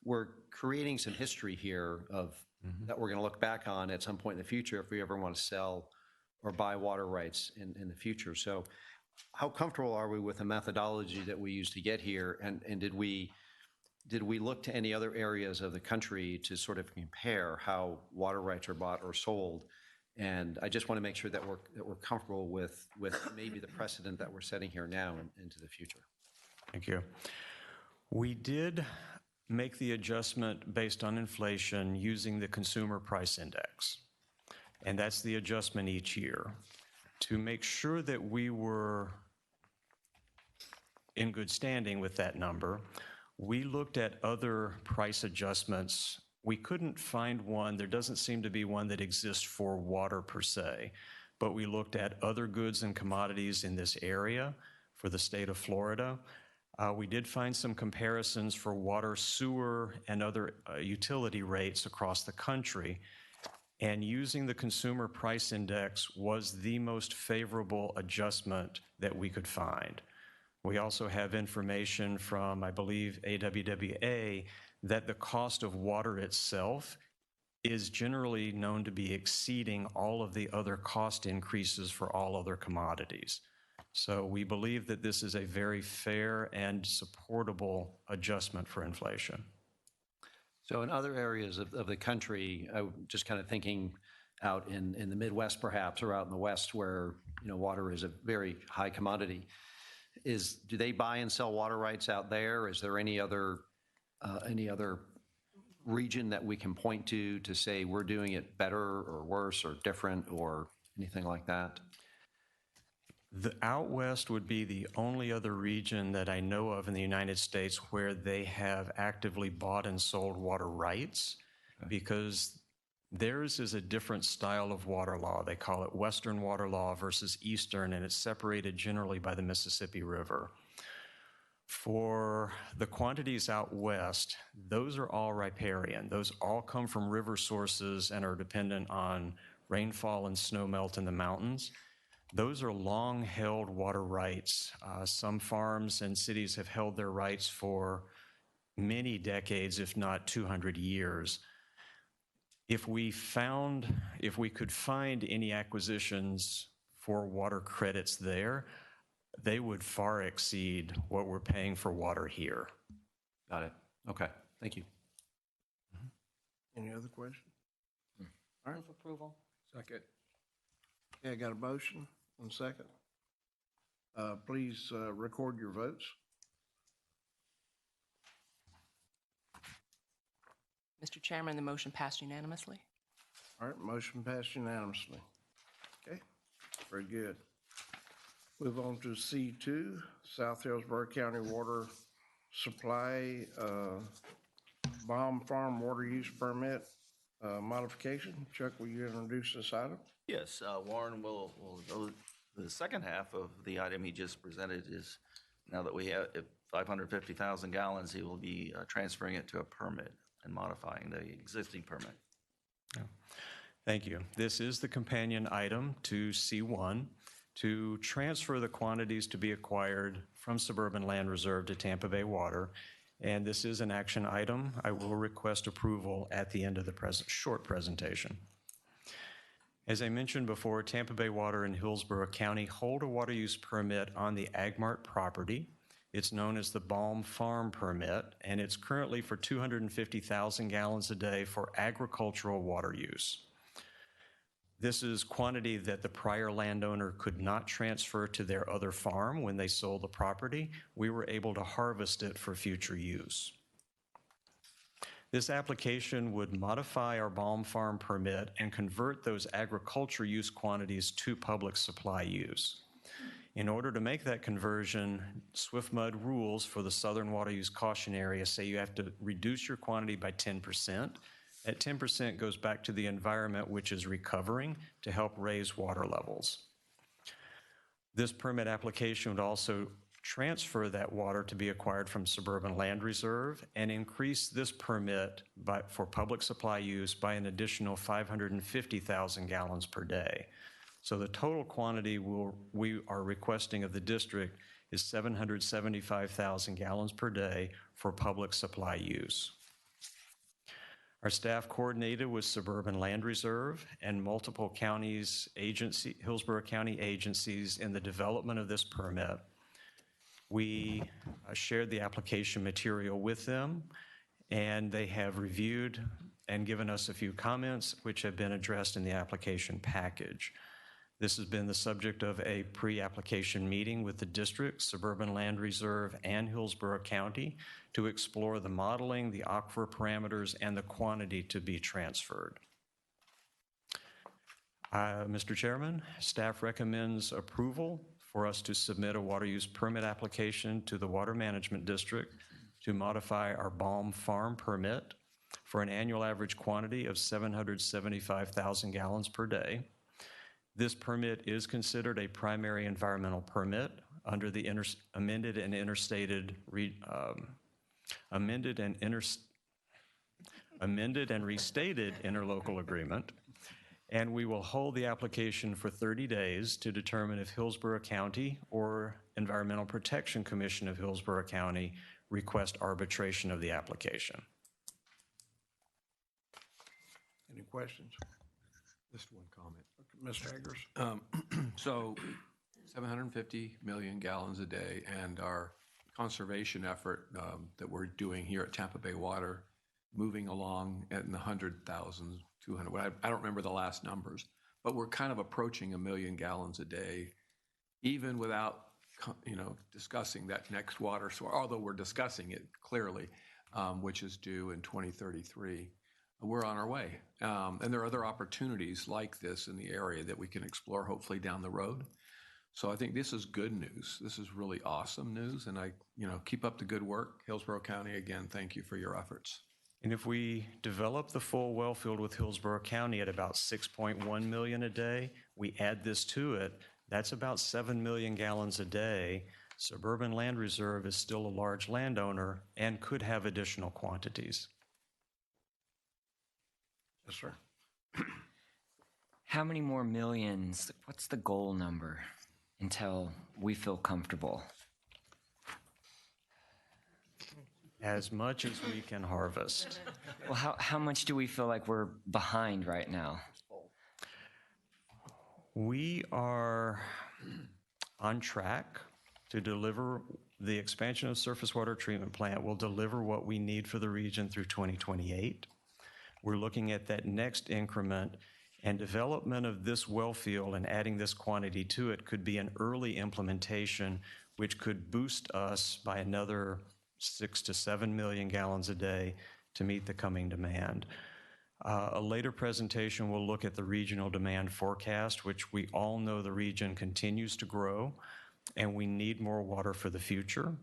we're creating some history here of that we're going to look back on at some point in the future if we ever want to sell or buy water rights in the future. So how comfortable are we with the methodology that we used to get here? And did we look to any other areas of the country to sort of compare how water rights are bought or sold? And I just want to make sure that we're comfortable with maybe the precedent that we're setting here now and into the future. Thank you. We did make the adjustment based on inflation using the consumer price index. And that's the adjustment each year. To make sure that we were in good standing with that number, we looked at other price adjustments. We couldn't find one. There doesn't seem to be one that exists for water per se, but we looked at other goods and commodities in this area for the state of Florida. We did find some comparisons for water, sewer, and other utility rates across the country. And using the consumer price index was the most favorable adjustment that we could find. We also have information from, I believe, AWWA that the cost of water itself is generally known to be exceeding all of the other cost increases for all other commodities. So we believe that this is a very fair and supportable adjustment for inflation. So in other areas of the country, just kind of thinking out in the Midwest perhaps, or out in the West where water is a very high commodity, do they buy and sell water rights out there? Is there any other region that we can point to say we're doing it better or worse or different or anything like that? The out west would be the only other region that I know of in the United States where they have actively bought and sold water rights, because theirs is a different style of water law. They call it Western water law versus Eastern, and it's separated generally by the Mississippi River. For the quantities out west, those are all riparian. Those all come from river sources and are dependent on rainfall and snow melt in the mountains. Those are long-held water rights. Some farms and cities have held their rights for many decades, if not 200 years. If we could find any acquisitions for water credits there, they would far exceed what we're paying for water here. Got it. Okay. Thank you. Any other questions? All right. Move approval. Second. Okay, I got a motion and a second. Please record your votes. Mr. Chairman, the motion passed unanimously. All right, motion passed unanimously. Okay, very good. Move on to C2, South Hillsborough County Water Supply Bomb Farm Water Use Permit. modification. Chuck, will you introduce this item? Yes, Warren will go. The second half of the item he just presented is, now that we have 550,000 gallons, he will be transferring it to a permit and modifying the existing permit. Thank you. This is the companion item to C1 to transfer the quantities to be acquired from Suburban Land Reserve to Tampa Bay Water. And this is an action item. I will request approval at the end of the short presentation. As I mentioned before, Tampa Bay Water and Hillsborough County hold a water use permit on the Agmart property. It's known as the Balm Farm permit, and it's currently for 250,000 gallons a day for agricultural water use. This is quantity that the prior landowner could not transfer to their other farm when they sold the property. We were able to harvest it for future use. This application would modify our Balm Farm permit and convert those agriculture use quantities to public supply use. In order to make that conversion, SwiftMud rules for the Southern Water Use Caution Area say you have to reduce your quantity by 10%. That 10% goes back to the environment, which is recovering to help raise water levels. This permit application would also transfer that water to be acquired from Suburban Land Reserve and increase this permit for public supply use by an additional 550,000 gallons per day. So the total quantity we are requesting of the district is 775,000 gallons per day for public supply use. Our staff coordinated with Suburban Land Reserve and multiple counties, Hillsborough County agencies in the development of this permit. We shared the application material with them, and they have reviewed and given us a few comments which have been addressed in the application package. This has been the subject of a pre-application meeting with the district, Suburban Land Reserve, and Hillsborough County to explore the modeling, the aquifer parameters, and the quantity to be transferred. Mr. Chairman, staff recommends approval for us to submit a water use permit application to the Water Management District to modify our Balm Farm permit for an annual average quantity of 775,000 gallons per day. This permit is considered a primary environmental permit under the amended and restated interlocal agreement. And we will hold the application for 30 days to determine if Hillsborough County or Environmental Protection Commission of Hillsborough County request arbitration of the application. Any questions? Just one comment. Mr. Eggers? So 750 million gallons a day, and our conservation effort that we're doing here at Tampa Bay Water, moving along in the 100,000, 200, I don't remember the last numbers, but we're kind of approaching 1 million gallons a day, even without, discussing that next water source, although we're discussing it clearly, which is due in 2033. We're on our way. And there are other opportunities like this in the area that we can explore hopefully down the road. So I think this is good news. This is really awesome news. And keep up the good work. Hillsborough County, again, thank you for your efforts. And if we develop the full well field with Hillsborough County at about 6.1 million a day, we add this to it, that's about 7 million gallons a day. Suburban Land Reserve is still a large landowner and could have additional quantities. Yes, sir. How many more millions? What's the goal number until we feel comfortable? As much as we can harvest. Well, how much do we feel like we're behind right now? We are on track to deliver. The expansion of surface water treatment plant will deliver what we need for the region through 2028. We're looking at that next increment, and development of this well field and adding this quantity to it could be an early implementation, which could boost us by another 6 to 7 million gallons a day to meet the coming demand. A later presentation will look at the regional demand forecast, which we all know the region continues to grow, and we need more water for the future.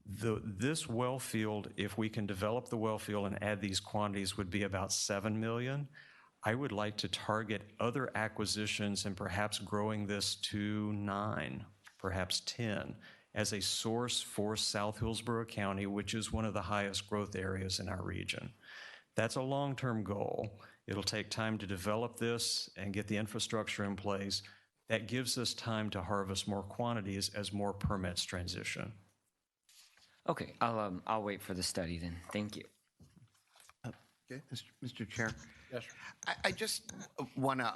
This well field, if we can develop the well field and add these quantities, would be about 7 million. I would like to target other acquisitions and perhaps growing this to 9, perhaps 10, as a source for South Hillsborough County, which is one of the highest growth areas in our region. That's a long-term goal. It'll take time to develop this and get the infrastructure in place. That gives us time to harvest more quantities as more permits transition. Okay, I'll wait for the study then. Thank you. Okay, Mr. Chair. Yes, sir. I just want to,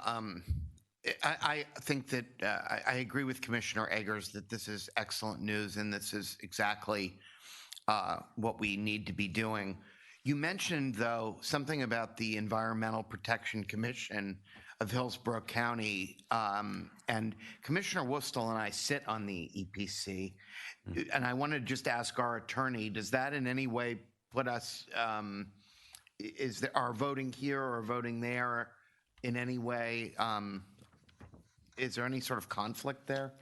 I think that I agree with Commissioner Eggers that this is excellent news and this is exactly what we need to be doing. You mentioned, though, something about the Environmental Protection Commission of Hillsborough County, and Commissioner Wustel and I sit on the EPC, and I want to just ask our attorney, does that in any way put us, is there our voting here or voting there in any way, is there any sort of conflict there?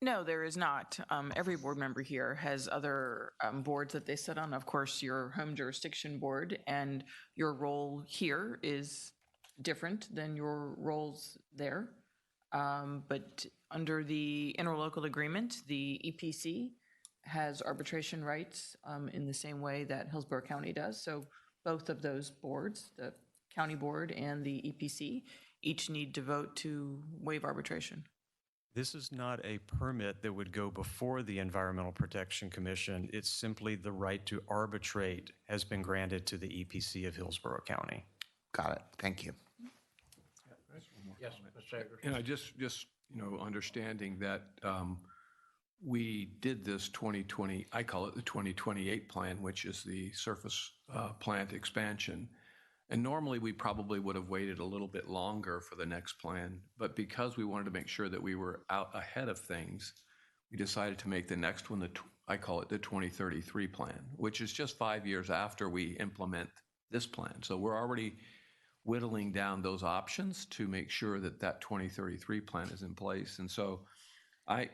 No, there is not. Every board member here has other boards that they sit on. Of course, your home jurisdiction board, and your role here is different than your roles there. But under the interlocal agreement, the EPC has arbitration rights in the same way that Hillsborough County does. So both of those boards, the county board and the EPC, each need to vote to waive arbitration. This is not a permit that would go before the Environmental Protection Commission. It's simply the right to arbitrate has been granted to the EPC of Hillsborough County. Got it. Thank you. Yes, Mr. Eggers. And I just understanding that we did this 2020, I call it the 2028 plan, which is the surface plant expansion. And normally we probably would have waited a little bit longer for the next plan, but because we wanted to make sure that we were out ahead of things, we decided to make the next one, I call it the 2033 plan, which is just 5 years after we implement this plan. So we're already whittling down those options to make sure that that 2033 plan is in place. And so I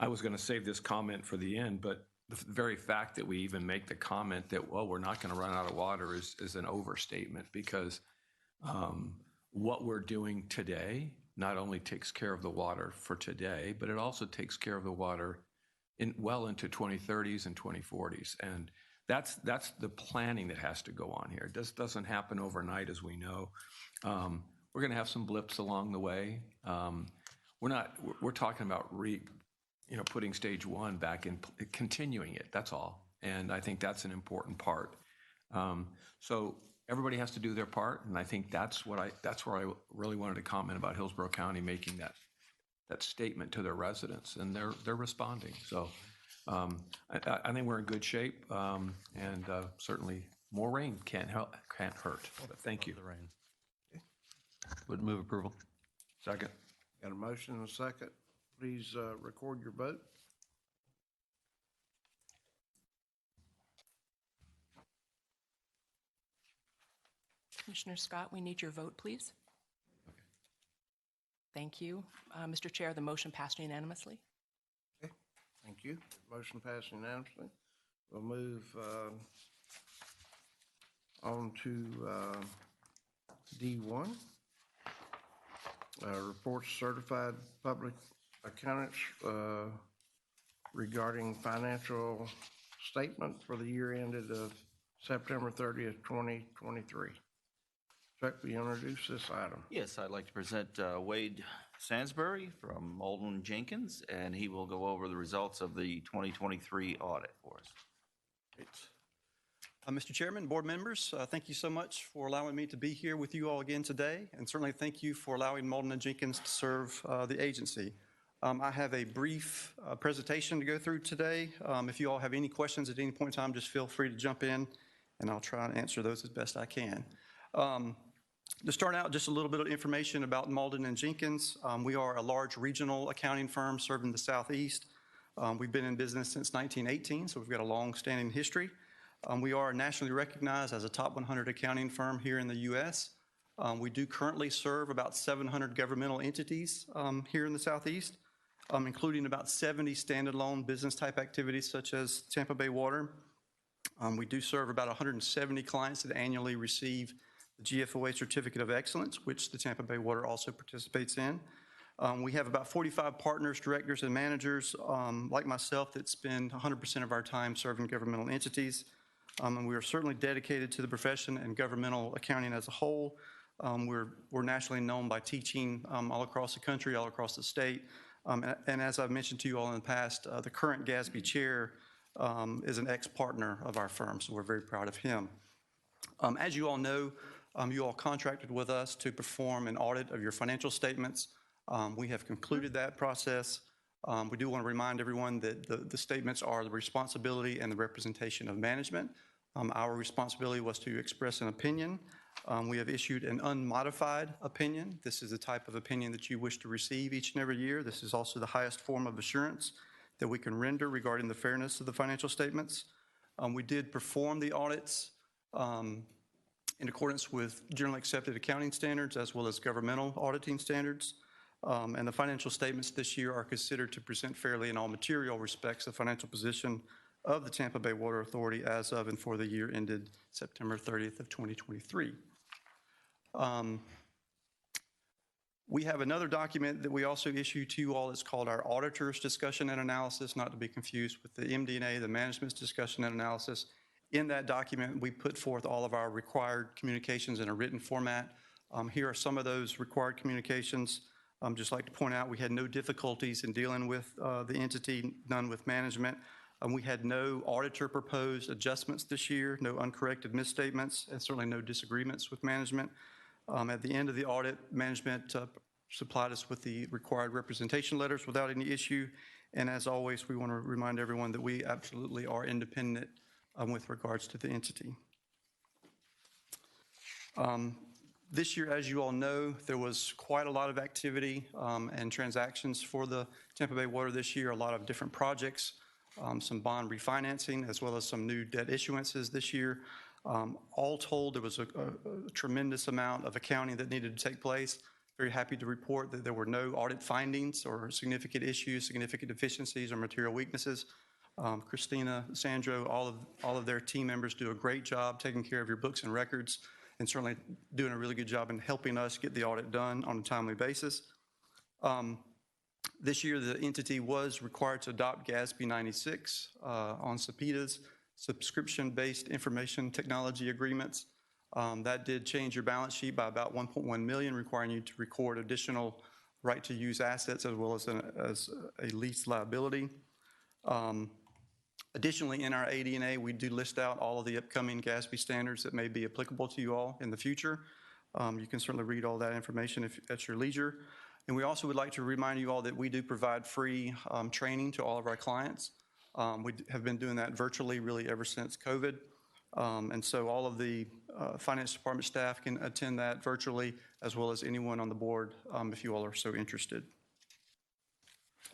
was going to save this comment for the end, but the very fact that we even make the comment that, well, we're not going to run out of water is an overstatement, because what we're doing today not only takes care of the water for today, but it also takes care of the water well into 2030s and 2040s. And that's the planning that has to go on here. This doesn't happen overnight, as we know. We're going to have some blips along the way. We're talking about putting stage one back in, continuing it, that's all. And I think that's an important part. So everybody has to do their part, and I think that's where I really wanted to comment about Hillsborough County making that statement to their residents, and they're responding. So I think we're in good shape, and certainly more rain can't hurt. But thank you. Would move approval. Second. Got a motion and a second. Please record your vote. Commissioner Scott, we need your vote, please. Thank you. Mr. Chair, the motion passed unanimously. Okay, thank you. Motion passed unanimously. We'll move on to D1. Reports certified public accountants regarding financial statement for the year ended of September 30th, 2023. Chuck, will you introduce this item? Yes, I'd like to present Wade Sansbury from Malden Jenkins, and he will go over the results of the 2023 audit for us. Mr. Chairman, board members, thank you so much for allowing me to be here with you all again today, and certainly thank you for allowing Malden & Jenkins to serve the agency. I have a brief presentation to go through today. If you all have any questions at any point in time, just feel free to jump in, and I'll try and answer those as best I can. To start out, just a little bit of information about Malden & Jenkins. We are a large regional accounting firm serving the Southeast. We've been in business since 1918, so we've got a long-standing history. We are nationally recognized as a top 100 accounting firm here in the U.S. We do currently serve about 700 governmental entities here in the Southeast. including about 70 standalone business-type activities such as Tampa Bay Water. We do serve about 170 clients that annually receive the GFOA Certificate of Excellence, which the Tampa Bay Water also participates in. We have about 45 partners, directors, and managers like myself that spend 100% of our time serving governmental entities. And we are certainly dedicated to the profession and governmental accounting as a whole. We're nationally known by teaching all across the country, all across the state. And as I've mentioned to you all in the past, the current GASB chair is an ex-partner of our firm, so we're very proud of him. As you all know, you all contracted with us to perform an audit of your financial statements. We have concluded that process. We do want to remind everyone that the statements are the responsibility and the representation of management. Our responsibility was to express an opinion. We have issued an unmodified opinion. This is the type of opinion that you wish to receive each and every year. This is also the highest form of assurance that we can render regarding the fairness of the financial statements. We did perform the audits in accordance with generally accepted accounting standards as well as governmental auditing standards. And the financial statements this year are considered to present fairly in all material respects the financial position of the Tampa Bay Water Authority as of and for the year ended September 30th of 2023. We have another document that we also issue to you all. It's called our Auditor's Discussion and Analysis, not to be confused with the MD&A, the Management's Discussion and Analysis. In that document, we put forth all of our required communications in a written format. Here are some of those required communications. Just like to point out, we had no difficulties in dealing with the entity, none with management. We had no auditor-proposed adjustments this year, no uncorrected misstatements, and certainly no disagreements with management. At the end of the audit, management supplied us with the required representation letters without any issue. And as always, we want to remind everyone that we absolutely are independent with regards to the entity. This year, as you all know, there was quite a lot of activity and transactions for the Tampa Bay Water this year, a lot of different projects, some bond refinancing, as well as some new debt issuances this year. All told, there was a tremendous amount of accounting that needed to take place. Very happy to report that there were no audit findings or significant issues, significant deficiencies, or material weaknesses. Christina, Sandro, all of their team members do a great job taking care of your books and records, and certainly doing a really good job in helping us get the audit done on a timely basis. This year, the entity was required to adopt GASB 96 on subpoenas, subscription-based information technology agreements. That did change your balance sheet by about $1.1 million, requiring you to record additional right-to-use assets as well as a lease liability. Additionally, in our AD&A, we do list out all of the upcoming GASB standards that may be applicable to you all in the future. You can certainly read all that information at your leisure. And we also would like to remind you all that we do provide free training to all of our clients. We have been doing that virtually really ever since COVID. And so all of the finance department staff can attend that virtually, as well as anyone on the board if you all are so interested.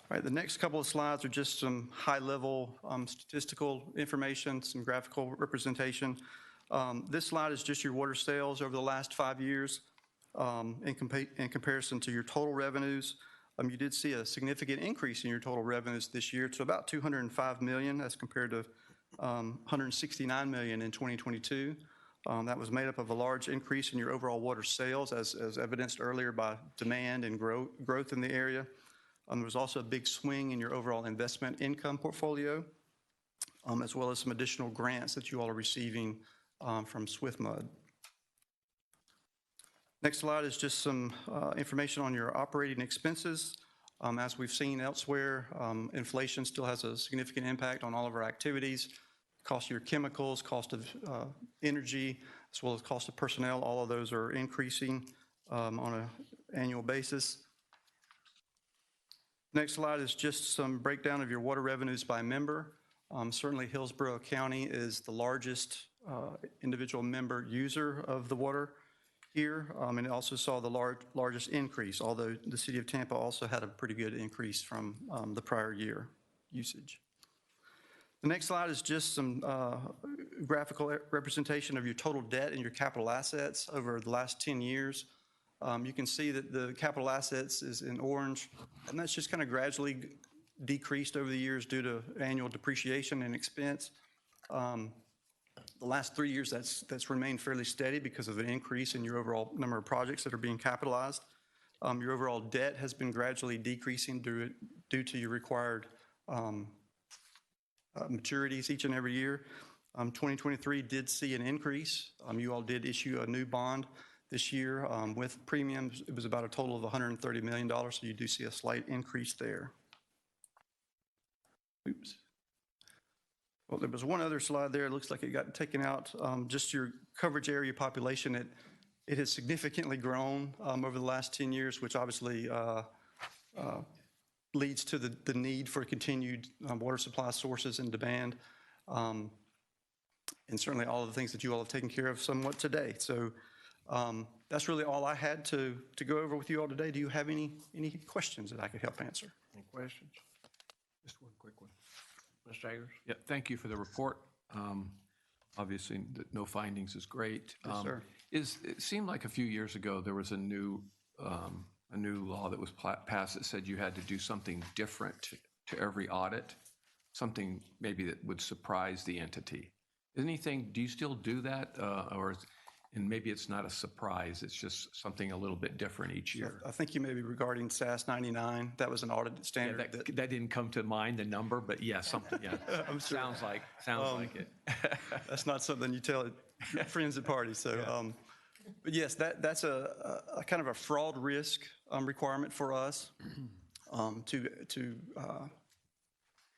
All right, the next couple of slides are just some high-level statistical information, some graphical representation. This slide is just your water sales over the last 5 years in comparison to your total revenues. You did see a significant increase in your total revenues this year to about $205 million as compared to $169 million in 2022. That was made up of a large increase in your overall water sales, as evidenced earlier by demand and growth in the area. There was also a big swing in your overall investment income portfolio, as well as some additional grants that you all are receiving from SwiftMud. Next slide is just some information on your operating expenses. As we've seen elsewhere, inflation still has a significant impact on all of our activities. Cost of your chemicals, cost of energy, as well as cost of personnel, all of those are increasing on an annual basis. Next slide is just some breakdown of your water revenues by member. Certainly Hillsborough County is the largest individual member user of the water here, and it also saw the largest increase, although the city of Tampa also had a pretty good increase from the prior year usage. The next slide is just some graphical representation of your total debt and your capital assets over the last 10 years. You can see that the capital assets is in orange, and that's just kind of gradually decreased over the years due to annual depreciation and expense. The last 3 years, that's remained fairly steady because of an increase in your overall number of projects that are being capitalized. Your overall debt has been gradually decreasing due to your required maturities each and every year. 2023 did see an increase. You all did issue a new bond this year with premiums. It was about a total of $130 million, so you do see a slight increase there. Oops. Well, there was one other slide there. It looks like it got taken out. Just your coverage area population, it has significantly grown over the last 10 years, which obviously leads to the need for continued water supply sources and demand. And certainly all of the things that you all have taken care of somewhat today. So that's really all I had to go over with you all today. Do you have any questions that I could help answer? Any questions? Just one quick one. Mr. Eggers? Yeah, thank you for the report. Obviously, no findings is great. Yes, sir. It seemed like a few years ago there was a new law that was passed that said you had to do something different to every audit, something maybe that would surprise the entity. Do you still do that, and maybe it's not a surprise, it's just something a little bit different each year? I think you may be regarding SAS 99. That was an audited standard. Yeah, that didn't come to mind, the number, but yeah, something, yeah. I'm sure. Sounds like it. That's not something you tell your friends at parties. So, Yeah. But yes, that's a kind of a fraud risk requirement for us to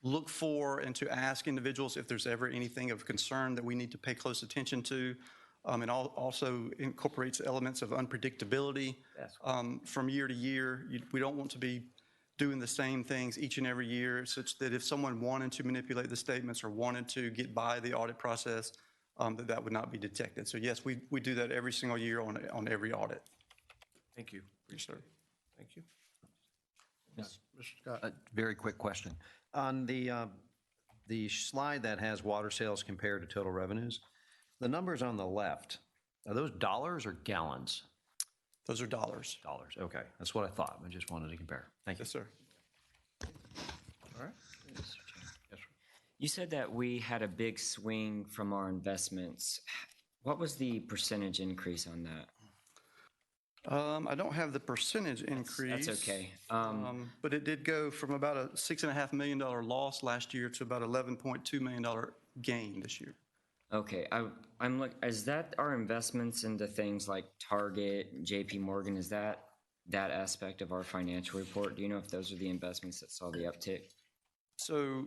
look for and to ask individuals if there's ever anything of concern that we need to pay close attention to. And also incorporates elements of unpredictability from year to year. We don't want to be doing the same things each and every year, such that if someone wanted to manipulate the statements or wanted to get by the audit process, that would not be detected. So yes, we do that every single year on every audit. Thank you. Yes, sir. Thank you. Mr. Scott? A very quick question. On the slide that has water sales compared to total revenues, the numbers on the left, are those dollars or gallons? Those are dollars. Dollars, okay. That's what I thought. I just wanted to compare. Thank you. Yes, sir. All right. Yes, sir. You said that we had a big swing from our investments. What was the percentage increase on that? I don't have the percentage increase. That's okay. But it did go from about a $6.5 million loss last year to about $11.2 million gain this year. Okay, is that our investments into things like Target, JP Morgan, is that aspect of our financial report? Do you know if those are the investments that saw the uptick? So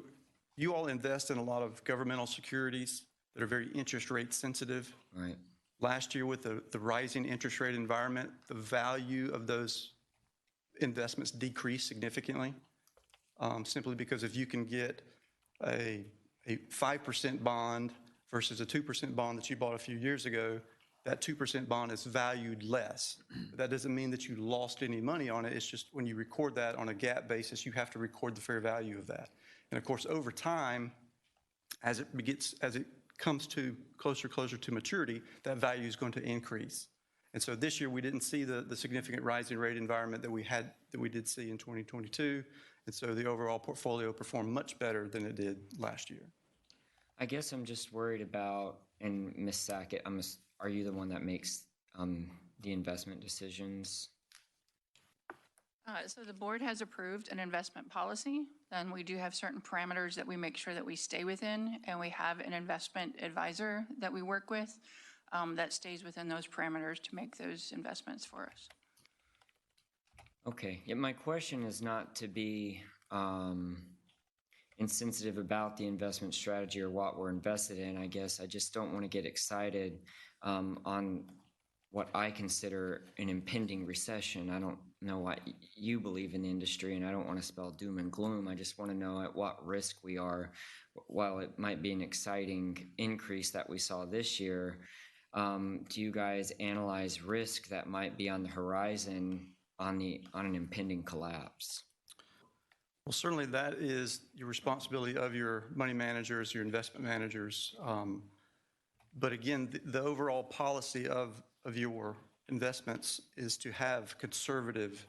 you all invest in a lot of governmental securities that are very interest rate sensitive. Right. Last year with the rising interest rate environment, the value of those investments decreased significantly, simply because if you can get a 5% bond versus a 2% bond that you bought a few years ago, that 2% bond is valued less. That doesn't mean that you lost any money on it. It's just when you record that on a GAAP basis, you have to record the fair value of that. And of course, over time, as it comes to closer to maturity, that value is going to increase. And so this year we didn't see the significant rising rate environment that we did see in 2022. And so the overall portfolio performed much better than it did last year. I guess I'm just worried about, and Ms. Sackett, are you the one that makes the investment decisions? So the board has approved an investment policy, and we do have certain parameters that we make sure that we stay within, and we have an investment advisor that we work with that stays within those parameters to make those investments for us. Okay, yeah, my question is not to be insensitive about the investment strategy or what we're invested in. I guess I just don't want to get excited on what I consider an impending recession. I don't know what you believe in the industry, and I don't want to spell doom and gloom. I just want to know at what risk we are. While it might be an exciting increase that we saw this year, do you guys analyze risk that might be on the horizon on an impending collapse? Well, certainly that is your responsibility of your money managers, your investment managers. But again, the overall policy of your investments is to have conservative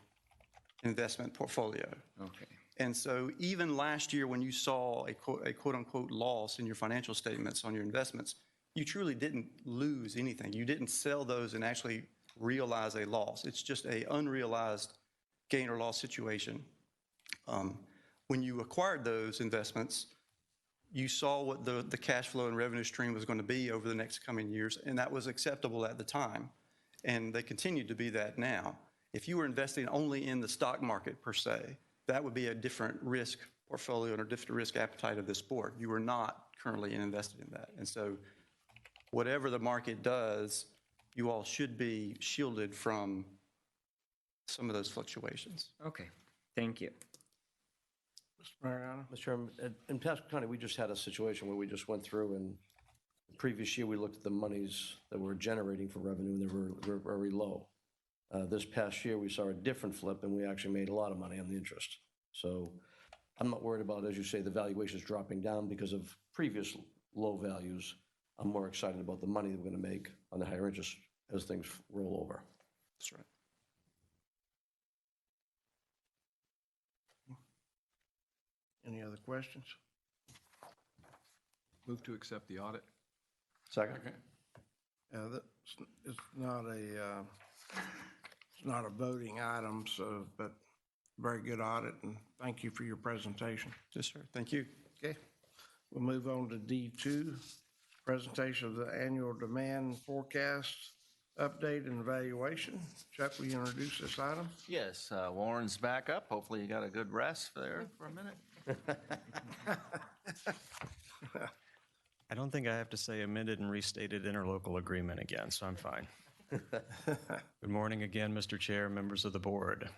investment portfolio. Okay. And so even last year, when you saw a quote unquote loss in your financial statements on your investments, you truly didn't lose anything. You didn't sell those and actually realize a loss. It's just a unrealized gain or loss situation. When you acquired those investments, you saw what the cash flow and revenue stream was going to be over the next coming years, and that was acceptable at the time. And they continue to be that now. If you were investing only in the stock market per se, that would be a different risk portfolio and a different risk appetite of this board. You are not currently invested in that. And so whatever the market does, you all should be shielded from some of those fluctuations. Okay, thank you. Mr. Mariano? Mr. Chairman, in Pasco County, we just had a situation where we just went through, and the previous year we looked at the monies that we're generating for revenue, and they were very low. This past year, we saw a different flip, and we actually made a lot of money on the interest. So I'm not worried about, as you say, the valuations dropping down because of previous low values. I'm more excited about the money that we're going to make on the higher interest as things roll over. That's right. Any other questions? Move to accept the audit. Second. It's not a voting item, so, but very good audit, and thank you for your presentation. Yes, sir. Thank you. Okay, we'll move on to D2, presentation of the annual demand forecast update and evaluation. Chuck, will you introduce this item? Yes, Warren's back up. Hopefully you got a good rest there for a minute. I don't think I have to say amended and restated interlocal agreement again, so I'm fine. Good morning again, Mr. Chair, members of the board.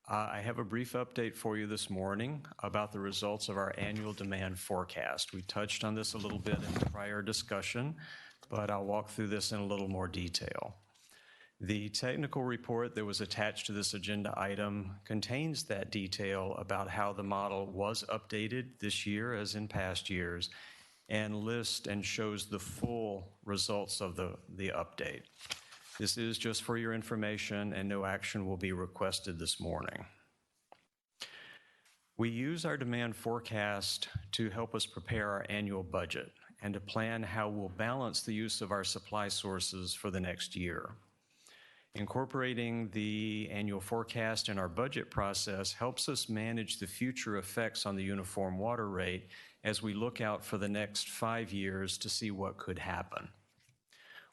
I have a brief update for you this morning about the results of our annual demand forecast. We touched on this a little bit in the prior discussion, but I'll walk through this in a little more detail. The technical report that was attached to this agenda item contains that detail about how the model was updated this year as in past years, and lists and shows the full results of the update. This is just for your information, and no action will be requested this morning. We use our demand forecast to help us prepare our annual budget and to plan how we'll balance the use of our supply sources for the next year. Incorporating the annual forecast in our budget process helps us manage the future effects on the uniform water rate as we look out for the next 5 years to see what could happen.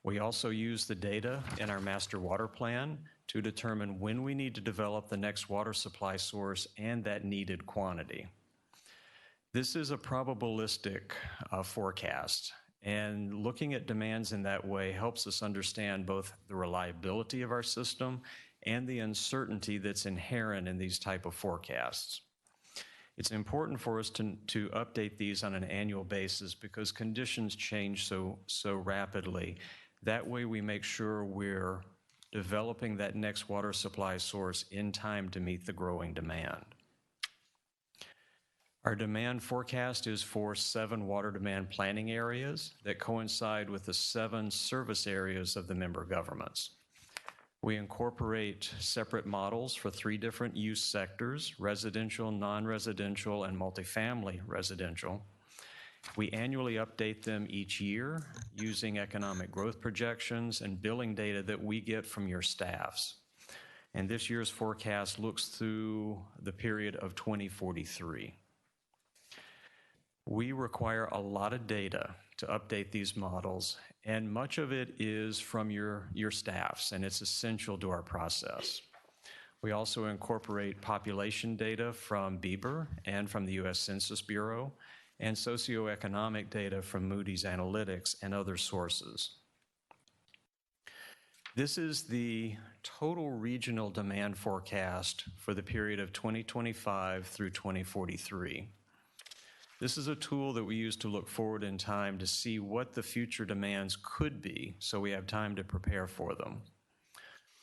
We also use the data in our master water plan to determine when we need to develop the next water supply source and that needed quantity. This is a probabilistic forecast, and looking at demands in that way helps us understand both the reliability of our system and the uncertainty that's inherent in these type of forecasts. It's important for us to update these on an annual basis because conditions change so rapidly. That way we make sure we're developing that next water supply source in time to meet the growing demand. Our demand forecast is for 7 water demand planning areas that coincide with the 7 service areas of the member governments. We incorporate separate models for 3 different use sectors: residential, non-residential, and multifamily residential. We annually update them each year using economic growth projections and billing data that we get from your staffs. And this year's forecast looks through the period of 2043. We require a lot of data to update these models, and much of it is from your staffs, and it's essential to our process. We also incorporate population data from Bieber and from the U.S. Census Bureau, and socioeconomic data from Moody's Analytics and other sources. This is the total regional demand forecast for the period of 2025 through 2043. This is a tool that we use to look forward in time to see what the future demands could be, so we have time to prepare for them.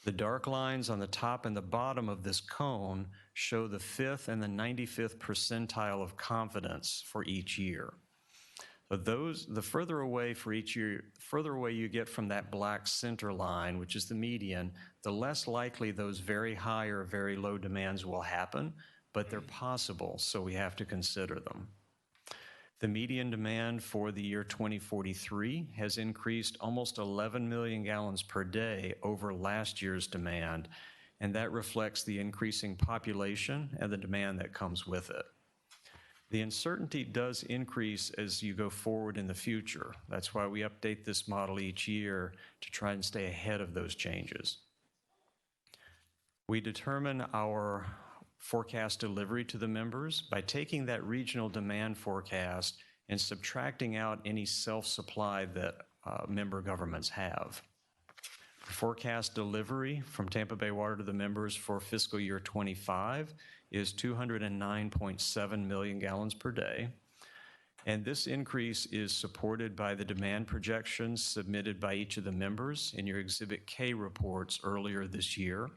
The dark lines on the top and the bottom of this cone show the 5th and the 95th percentile of confidence for each year. But the further away for each year, further away you get from that black center line, which is the median, the less likely those very high or very low demands will happen, but they're possible, so we have to consider them. The median demand for the year 2043 has increased almost 11 million gallons per day over last year's demand, and that reflects the increasing population and the demand that comes with it. The uncertainty does increase as you go forward in the future. That's why we update this model each year to try and stay ahead of those changes. We determine our forecast delivery to the members by taking that regional demand forecast and subtracting out any self-supply that member governments have. Forecast delivery from Tampa Bay Water to the members for fiscal year 25 is 209.7 million gallons per day. And this increase is supported by the demand projections submitted by each of the members in your Exhibit K reports earlier this year.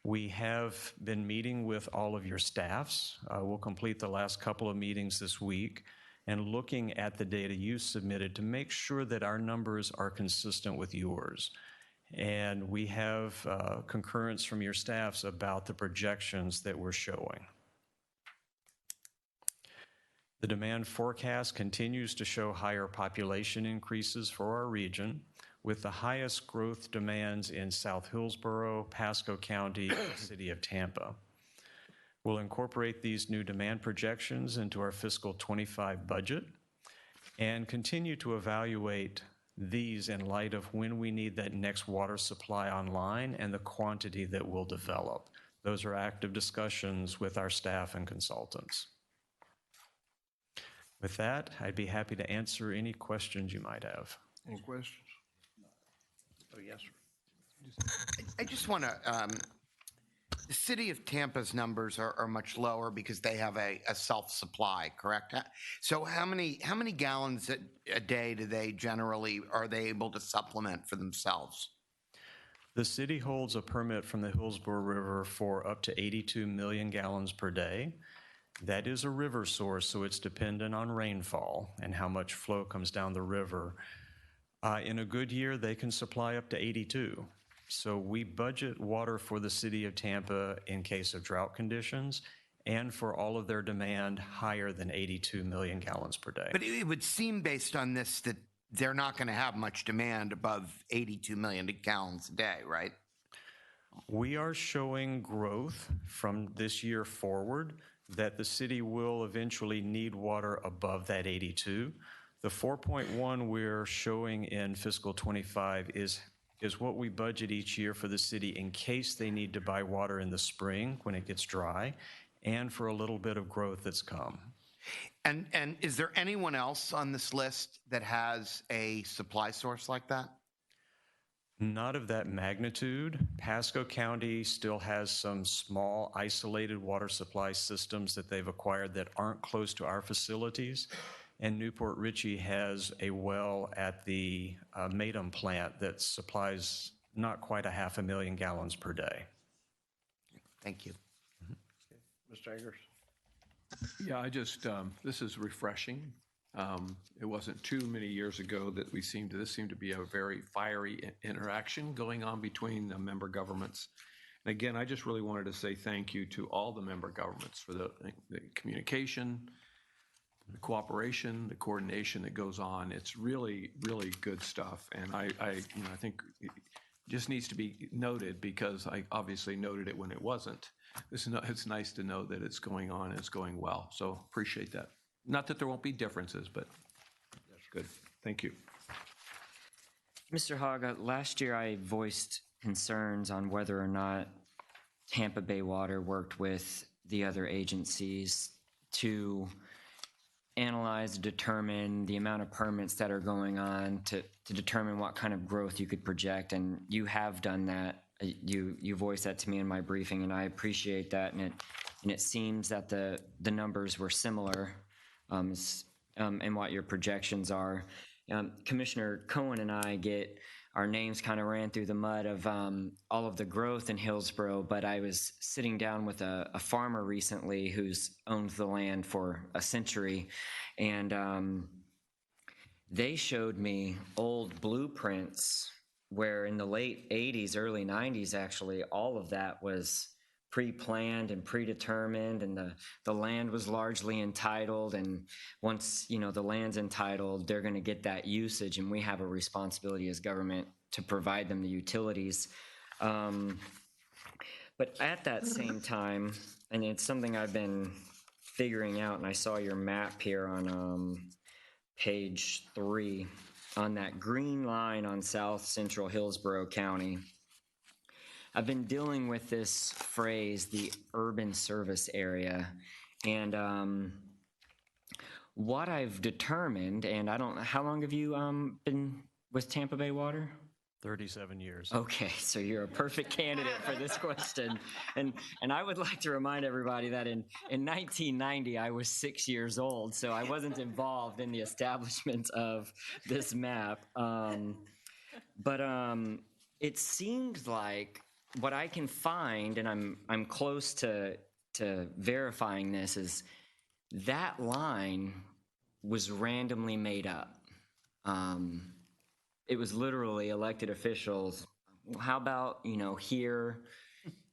We have been meeting with all of your staffs. We'll complete the last couple of meetings this week and looking at the data you submitted to make sure that our numbers are consistent with yours. And we have concurrence from your staffs about the projections that we're showing. The demand forecast continues to show higher population increases for our region, with the highest growth demands in South Hillsborough, Pasco County, and the city of Tampa. We'll incorporate these new demand projections into our fiscal 25 budget and continue to evaluate these in light of when we need that next water supply online and the quantity that we'll develop. Those are active discussions with our staff and consultants. With that, I'd be happy to answer any questions you might have. Any questions? Oh, yes, sir. I just want to, the city of Tampa's numbers are much lower because they have a self-supply, correct? So how many gallons a day do they generally, are they able to supplement for themselves? The city holds a permit from the Hillsborough River for up to 82 million gallons per day. That is a river source, so it's dependent on rainfall and how much flow comes down the river. In a good year, they can supply up to 82. So we budget water for the city of Tampa in case of drought conditions and for all of their demand higher than 82 million gallons per day. But it would seem based on this that they're not going to have much demand above 82 million gallons a day, right? We are showing growth from this year forward that the city will eventually need water above that 82. The 4.1 we're showing in fiscal 25 is what we budget each year for the city in case they need to buy water in the spring when it gets dry and for a little bit of growth that's come. And is there anyone else on this list that has a supply source like that? Not of that magnitude. Pasco County still has some small isolated water supply systems that they've acquired that aren't close to our facilities. And Newport Richey has a well at the Matum plant that supplies not quite 500,000 gallons per day. Thank you. Mr. Eggers? Yeah, I just, this is refreshing. It wasn't too many years ago that this seemed to be a very fiery interaction going on between the member governments. And again, I just really wanted to say thank you to all the member governments for the communication, the cooperation, the coordination that goes on. It's really, really good stuff. And I think it just needs to be noted because I obviously noted it when it wasn't. It's nice to know that it's going on and it's going well. So appreciate that. Not that there won't be differences, but that's good. Thank you. Mr. Hogg, last year I voiced concerns on whether or not Tampa Bay Water worked with the other agencies to analyze, determine the amount of permits that are going on, to determine what kind of growth you could project, and you have done that. You voiced that to me in my briefing, and I appreciate that, and it seems that the numbers were similar and what your projections are. Commissioner Cohen and I get our names kind of ran through the mud of all of the growth in Hillsborough, but I was sitting down with a farmer recently who's owned the land for a century, and they showed me old blueprints where in the late 80s, early 90s, actually, all of that was pre-planned and predetermined, and the land was largely entitled. And once, the land's entitled, they're going to get that usage, and we have a responsibility as government to provide them the utilities. But at that same time, and it's something I've been figuring out, and I saw your map here on page 3, on that green line on South Central Hillsborough County. I've been dealing with this phrase, the urban service area, and what I've determined, and I don't know, how long have you been with Tampa Bay Water? 37 years. Okay, so you're a perfect candidate for this question. And I would like to remind everybody that in 1990, I was 6 years old, so I wasn't involved in the establishment of this map. But it seems like what I can find, and I'm close to verifying this, is that line was randomly made up. It was literally elected officials. How about, here?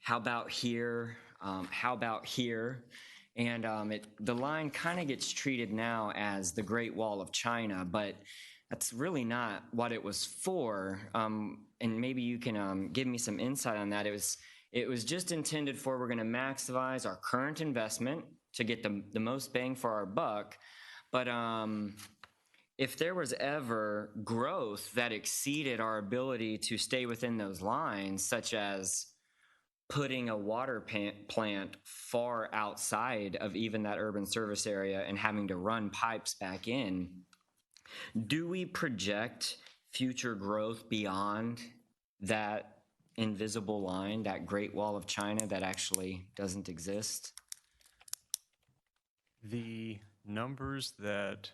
How about here? How about here? And the line kind of gets treated now as the Great Wall of China, but that's really not what it was for. And maybe you can give me some insight on that. It was just intended for, we're going to maximize our current investment to get the most bang for our buck. But if there was ever growth that exceeded our ability to stay within those lines, such as putting a water plant far outside of even that urban service area and having to run pipes back in, do we project future growth beyond that invisible line, that Great Wall of China that actually doesn't exist? The numbers that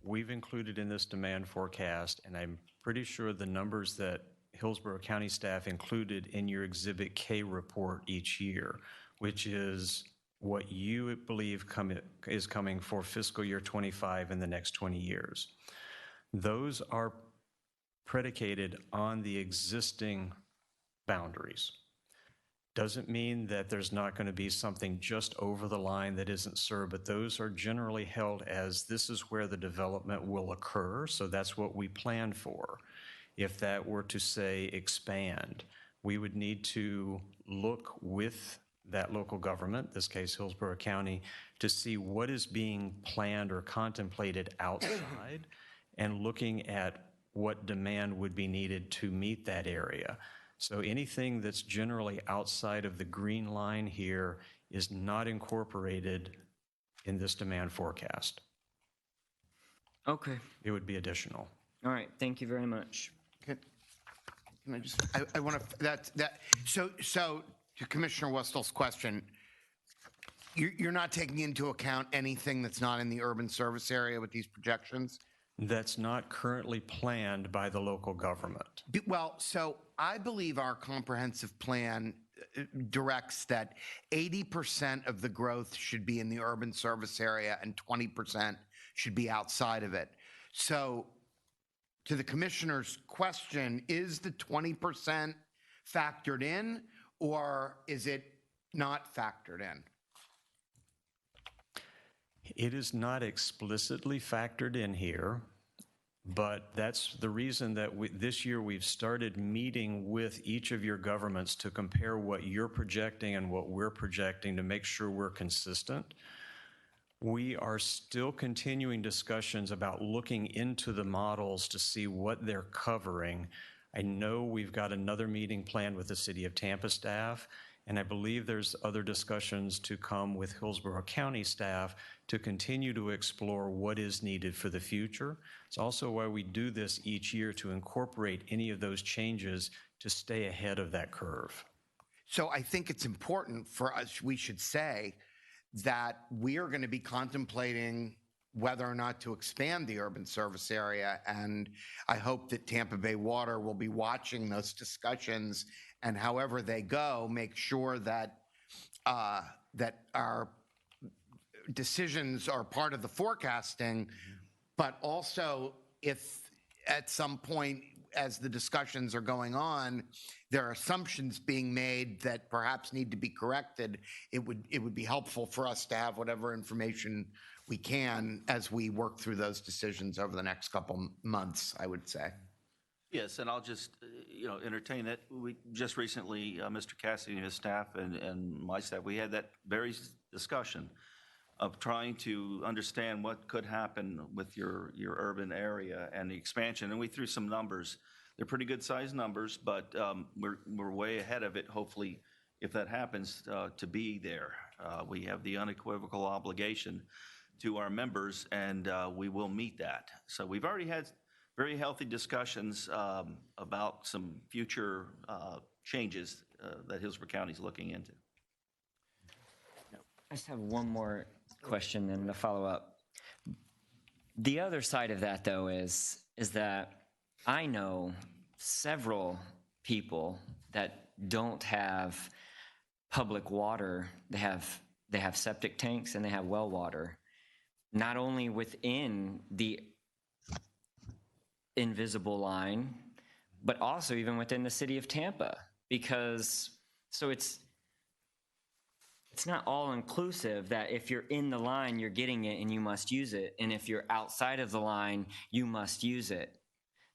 we've included in this demand forecast, and I'm pretty sure the numbers that Hillsborough County staff included in your Exhibit K report each year, which is what you believe is coming for fiscal year 25 in the next 20 years. Those are predicated on the existing boundaries. Doesn't mean that there's not going to be something just over the line that isn't served, but those are generally held as this is where the development will occur, so that's what we plan for. If that were to say expand, we would need to look with that local government, this case Hillsborough County, to see what is being planned or contemplated outside and looking at what demand would be needed to meet that area. So anything that's generally outside of the green line here is not incorporated in this demand forecast. Okay. It would be additional. All right, thank you very much. Can I just, I want to, so to Commissioner Westall's question, you're not taking into account anything that's not in the urban service area with these projections? That's not currently planned by the local government. Well, so I believe our comprehensive plan directs that 80% of the growth should be in the urban service area and 20% should be outside of it. So to the commissioner's question, is the 20% factored in or is it not factored in? It is not explicitly factored in here, but that's the reason that this year we've started meeting with each of your governments to compare what you're projecting and what we're projecting to make sure we're consistent. We are still continuing discussions about looking into the models to see what they're covering. I know we've got another meeting planned with the City of Tampa staff, and I believe there's other discussions to come with Hillsborough County staff to continue to explore what is needed for the future. It's also why we do this each year, to incorporate any of those changes to stay ahead of that curve. So I think it's important for us, we should say that we are going to be contemplating whether or not to expand the urban service area. And I hope that Tampa Bay Water will be watching those discussions, and however they go, make sure that that our decisions are part of the forecasting, but also if at some point, as the discussions are going on, there are assumptions being made that perhaps need to be corrected, it would be helpful for us to have whatever information we can as we work through those decisions over the next couple months, I would say. Yes, and I'll just, entertain it. We just recently, Mr. Cassidy and his staff and my staff, we had that very discussion of trying to understand what could happen with your urban area and the expansion. And we threw some numbers. They're pretty good sized numbers, but we're way ahead of it, hopefully, if that happens, to be there. We have the unequivocal obligation to our members, and we will meet that. So we've already had very healthy discussions about some future changes that Hillsborough County is looking into. I just have one more question and a follow-up. The other side of that, though, is that I know several people that don't have public water. They have septic tanks and they have well water, not only within the invisible line, but also even within the city of Tampa, because so it's not all inclusive that if you're in the line, you're getting it and you must use it. And if you're outside of the line, you must use it.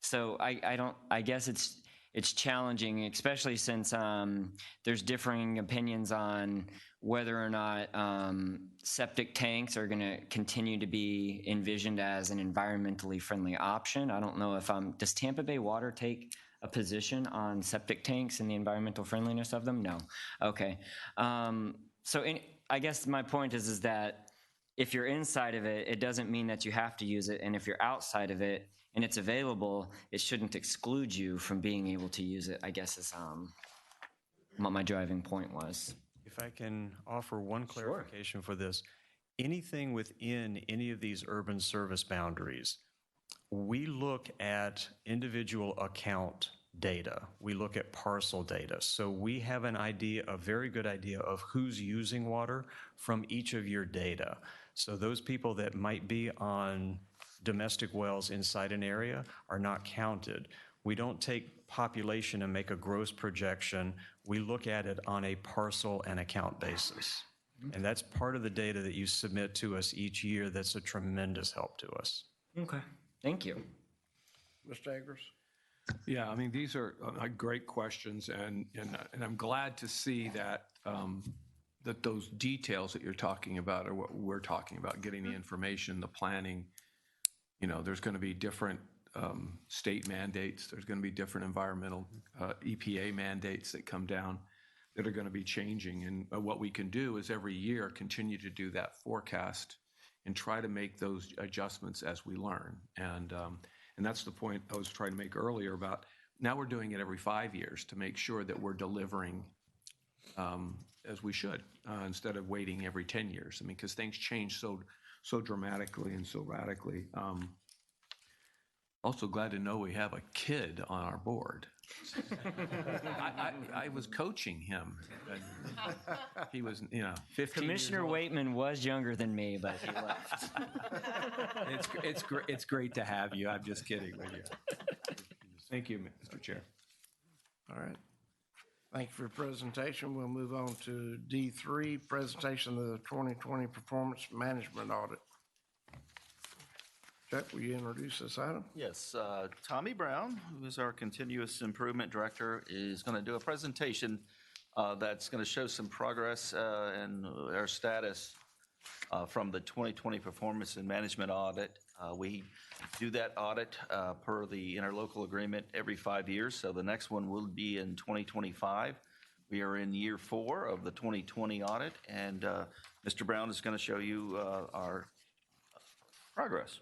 So I guess it's challenging, especially since there's differing opinions on whether or not septic tanks are going to continue to be envisioned as an environmentally friendly option. I don't know if does Tampa Bay Water take a position on septic tanks and the environmental friendliness of them? No. Okay. I guess my point is that if you're inside of it, it doesn't mean that you have to use it. And if you're outside of it and it's available, it shouldn't exclude you from being able to use it, I guess is what my driving point was. If I can offer one clarification for this, anything within any of these urban service boundaries, we look at individual account data. We look at parcel data. So we have a very good idea of who's using water from each of your data. So those people that might be on domestic wells inside an area are not counted. We don't take population and make a gross projection. We look at it on a parcel and account basis. And that's part of the data that you submit to us each year that's a tremendous help to us. Okay, thank you. Mr. Eggers? Yeah, I mean, these are great questions, and I'm glad to see that that those details that you're talking about are what we're talking about, getting the information, the planning. There's going to be different state mandates. There's going to be different environmental EPA mandates that come down that are going to be changing. And what we can do is every year continue to do that forecast and try to make those adjustments as we learn. And that's the point I was trying to make earlier about now we're doing it every 5 years to make sure that we're delivering as we should instead of waiting every 10 years. I mean, because things change so dramatically and so radically. Also glad to know we have a kid on our board. I was coaching him. He was, 15 Commissioner Waitman was younger than me, but he left. It's great to have you. I'm just kidding with you. Thank you, Mr. Chair. All right. Thank you for your presentation. We'll move on to D3, presentation of the 2020 Performance Management Audit. Chuck, will you introduce this item? Yes, Tommy Brown, who is our Continuous Improvement Director, is going to do a presentation that's going to show some progress and our status from the 2020 Performance and Management Audit. We do that audit per the interlocal agreement every 5 years, so the next one will be in 2025. We are in year 4 of the 2020 audit, and Mr. Brown is going to show you our progress.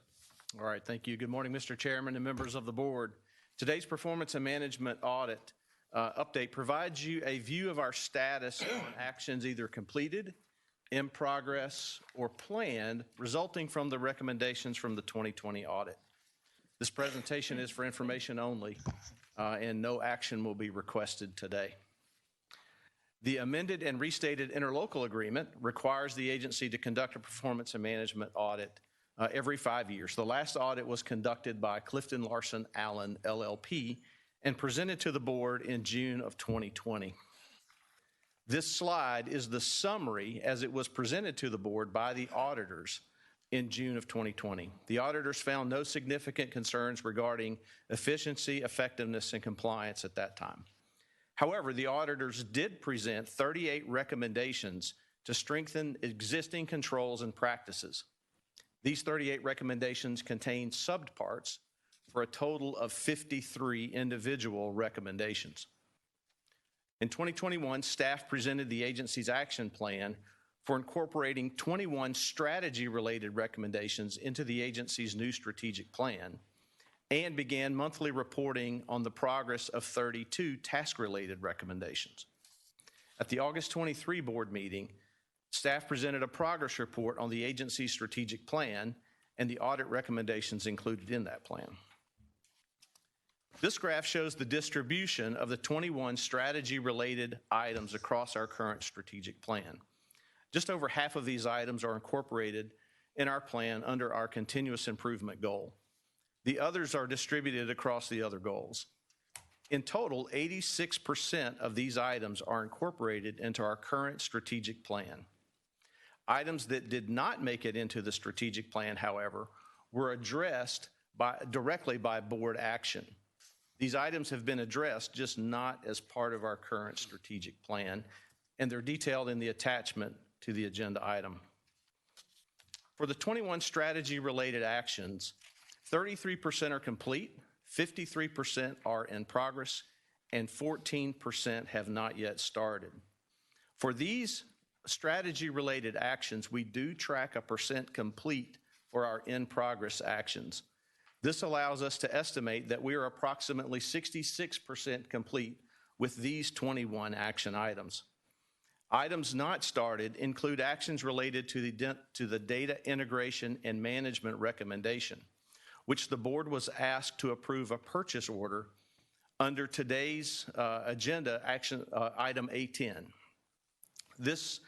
All right, thank you. Good morning, Mr. Chairman and members of the board. Today's performance and management audit update provides you a view of our status on actions either completed, in progress, or planned resulting from the recommendations from the 2020 audit. This presentation is for information only, and no action will be requested today. The amended and restated interlocal agreement requires the agency to conduct a performance and management audit every 5 years. The last audit was conducted by Clifton Larson Allen LLP and presented to the board in June of 2020. This slide is the summary as it was presented to the board by the auditors in June of 2020. The auditors found no significant concerns regarding efficiency, effectiveness, and compliance at that time. However, the auditors did present 38 recommendations to strengthen existing controls and practices. These 38 recommendations contain subparts for a total of 53 individual recommendations. In 2021, staff presented the agency's action plan for incorporating 21 strategy-related recommendations into the agency's new strategic plan and began monthly reporting on the progress of 32 task-related recommendations. At the August 23 board meeting, staff presented a progress report on the agency's strategic plan and the audit recommendations included in that plan. This graph shows the distribution of the 21 strategy-related items across our current strategic plan. Just over half of these items are incorporated in our plan under our continuous improvement goal. The others are distributed across the other goals. In total, 86% of these items are incorporated into our current strategic plan. Items that did not make it into the strategic plan, however, were addressed directly by board action. These items have been addressed, just not as part of our current strategic plan, and they're detailed in the attachment to the agenda item. For the 21 strategy-related actions, 33% are complete, 53% are in progress, and 14% have not yet started. For these strategy-related actions, we do track a percent complete for our in-progress actions. This allows us to estimate that we are approximately 66% complete with these 21 action items. Items not started include actions related to the data integration and management recommendation, which the board was asked to approve a purchase order under today's agenda action item A10. This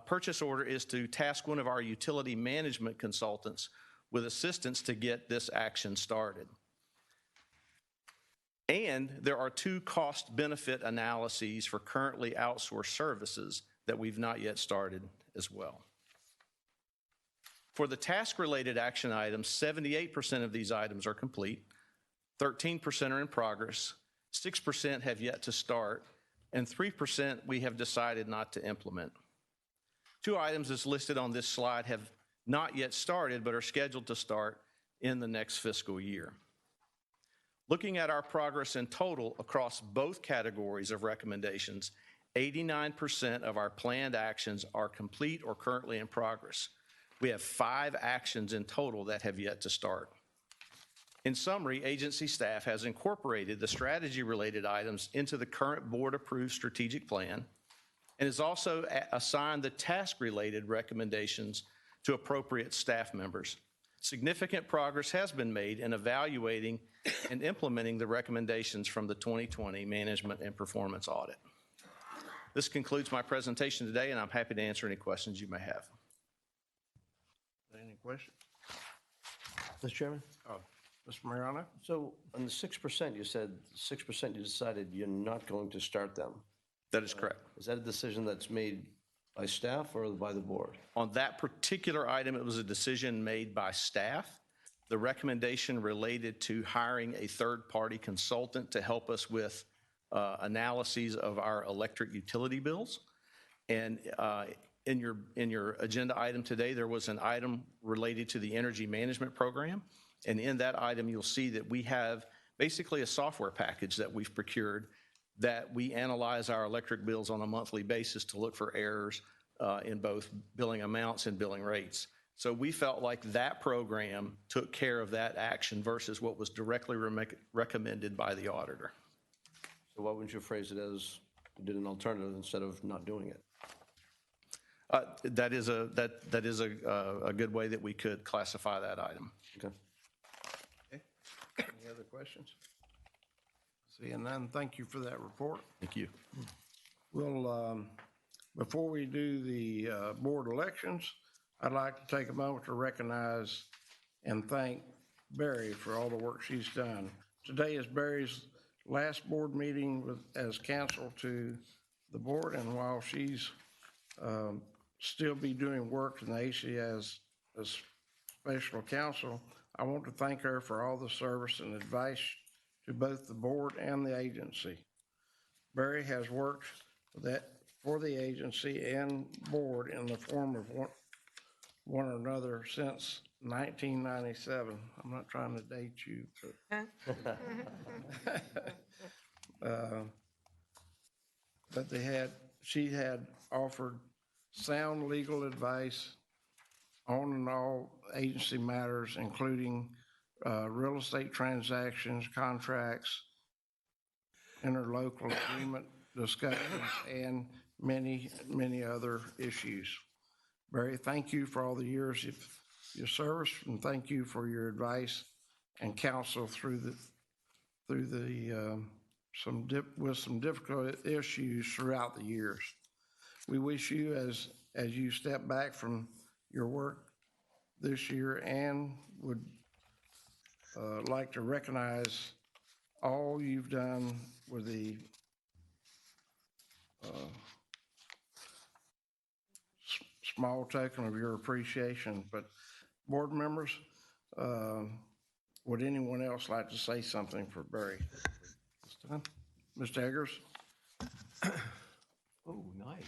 purchase order is to task one of our utility management consultants with assistance to get this action started. And there are 2 cost-benefit analyses for currently outsourced services that we've not yet started as well. For the task-related action items, 78% of these items are complete, 13% are in progress, 6% have yet to start, and 3% we have decided not to implement. 2 items as listed on this slide have not yet started, but are scheduled to start in the next fiscal year. Looking at our progress in total across both categories of recommendations, 89% of our planned actions are complete or currently in progress. We have 5 actions in total that have yet to start. In summary, agency staff has incorporated the strategy-related items into the current board-approved strategic plan and has also assigned the task-related recommendations to appropriate staff members. Significant progress has been made in evaluating and implementing the recommendations from the 2020 Management and Performance Audit. This concludes my presentation today, and I'm happy to answer any questions you may have. Any questions? Mr. Chairman? Mr. Mariano? So on the 6%, you said 6% you decided you're not going to start them. That is correct. Is that a decision that's made by staff or by the board? On that particular item, it was a decision made by staff. The recommendation related to hiring a third-party consultant to help us with analyses of our electric utility bills. And in your agenda item today, there was an item related to the energy management program. And in that item, you'll see that we have basically a software package that we've procured that we analyze our electric bills on a monthly basis to look for errors in both billing amounts and billing rates. So we felt like that program took care of that action versus what was directly recommended by the auditor. So why wouldn't you phrase it as you did an alternative instead of not doing it? That is a good way that we could classify that item. Okay. Any other questions? Seeing none, thank you for that report. Thank you. We'll, before we do the board elections, I'd like to take a moment to recognize and thank Barry for all the work she's done. Today is Barry's last board meeting as counsel to the board, and while she's still be doing work in the AC as special counsel, I want to thank her for all the service and advice to both the board and the agency. Barry has worked for the agency and board in the form of one or another since 1997. I'm not trying to date you, but she had offered sound legal advice on and all agency matters, including real estate transactions, contracts, interlocal agreement discussions, and many, many other issues. Barry, thank you for all the years of your service, and thank you for your advice and counsel with some difficult issues throughout the years. We wish you, as you step back from your work this year, and would like to recognize all you've done with the small token of your appreciation. But board members, would anyone else like to say something for Barry? Mr. Eggers? Oh, nice.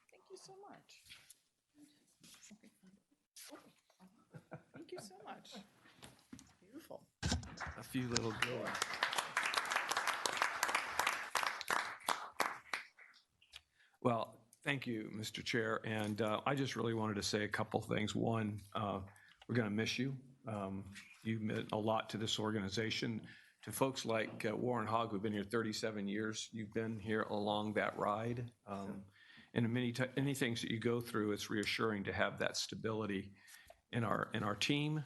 Thank you so much. Thank you so much. Beautiful. A few little girls. Well, thank you, Mr. Chair. And I just really wanted to say a couple things. One, we're going to miss you. You've meant a lot to this organization. To folks like Warren Hogg, who've been here 37 years, you've been here along that ride. And many things that you go through, it's reassuring to have that stability in our team.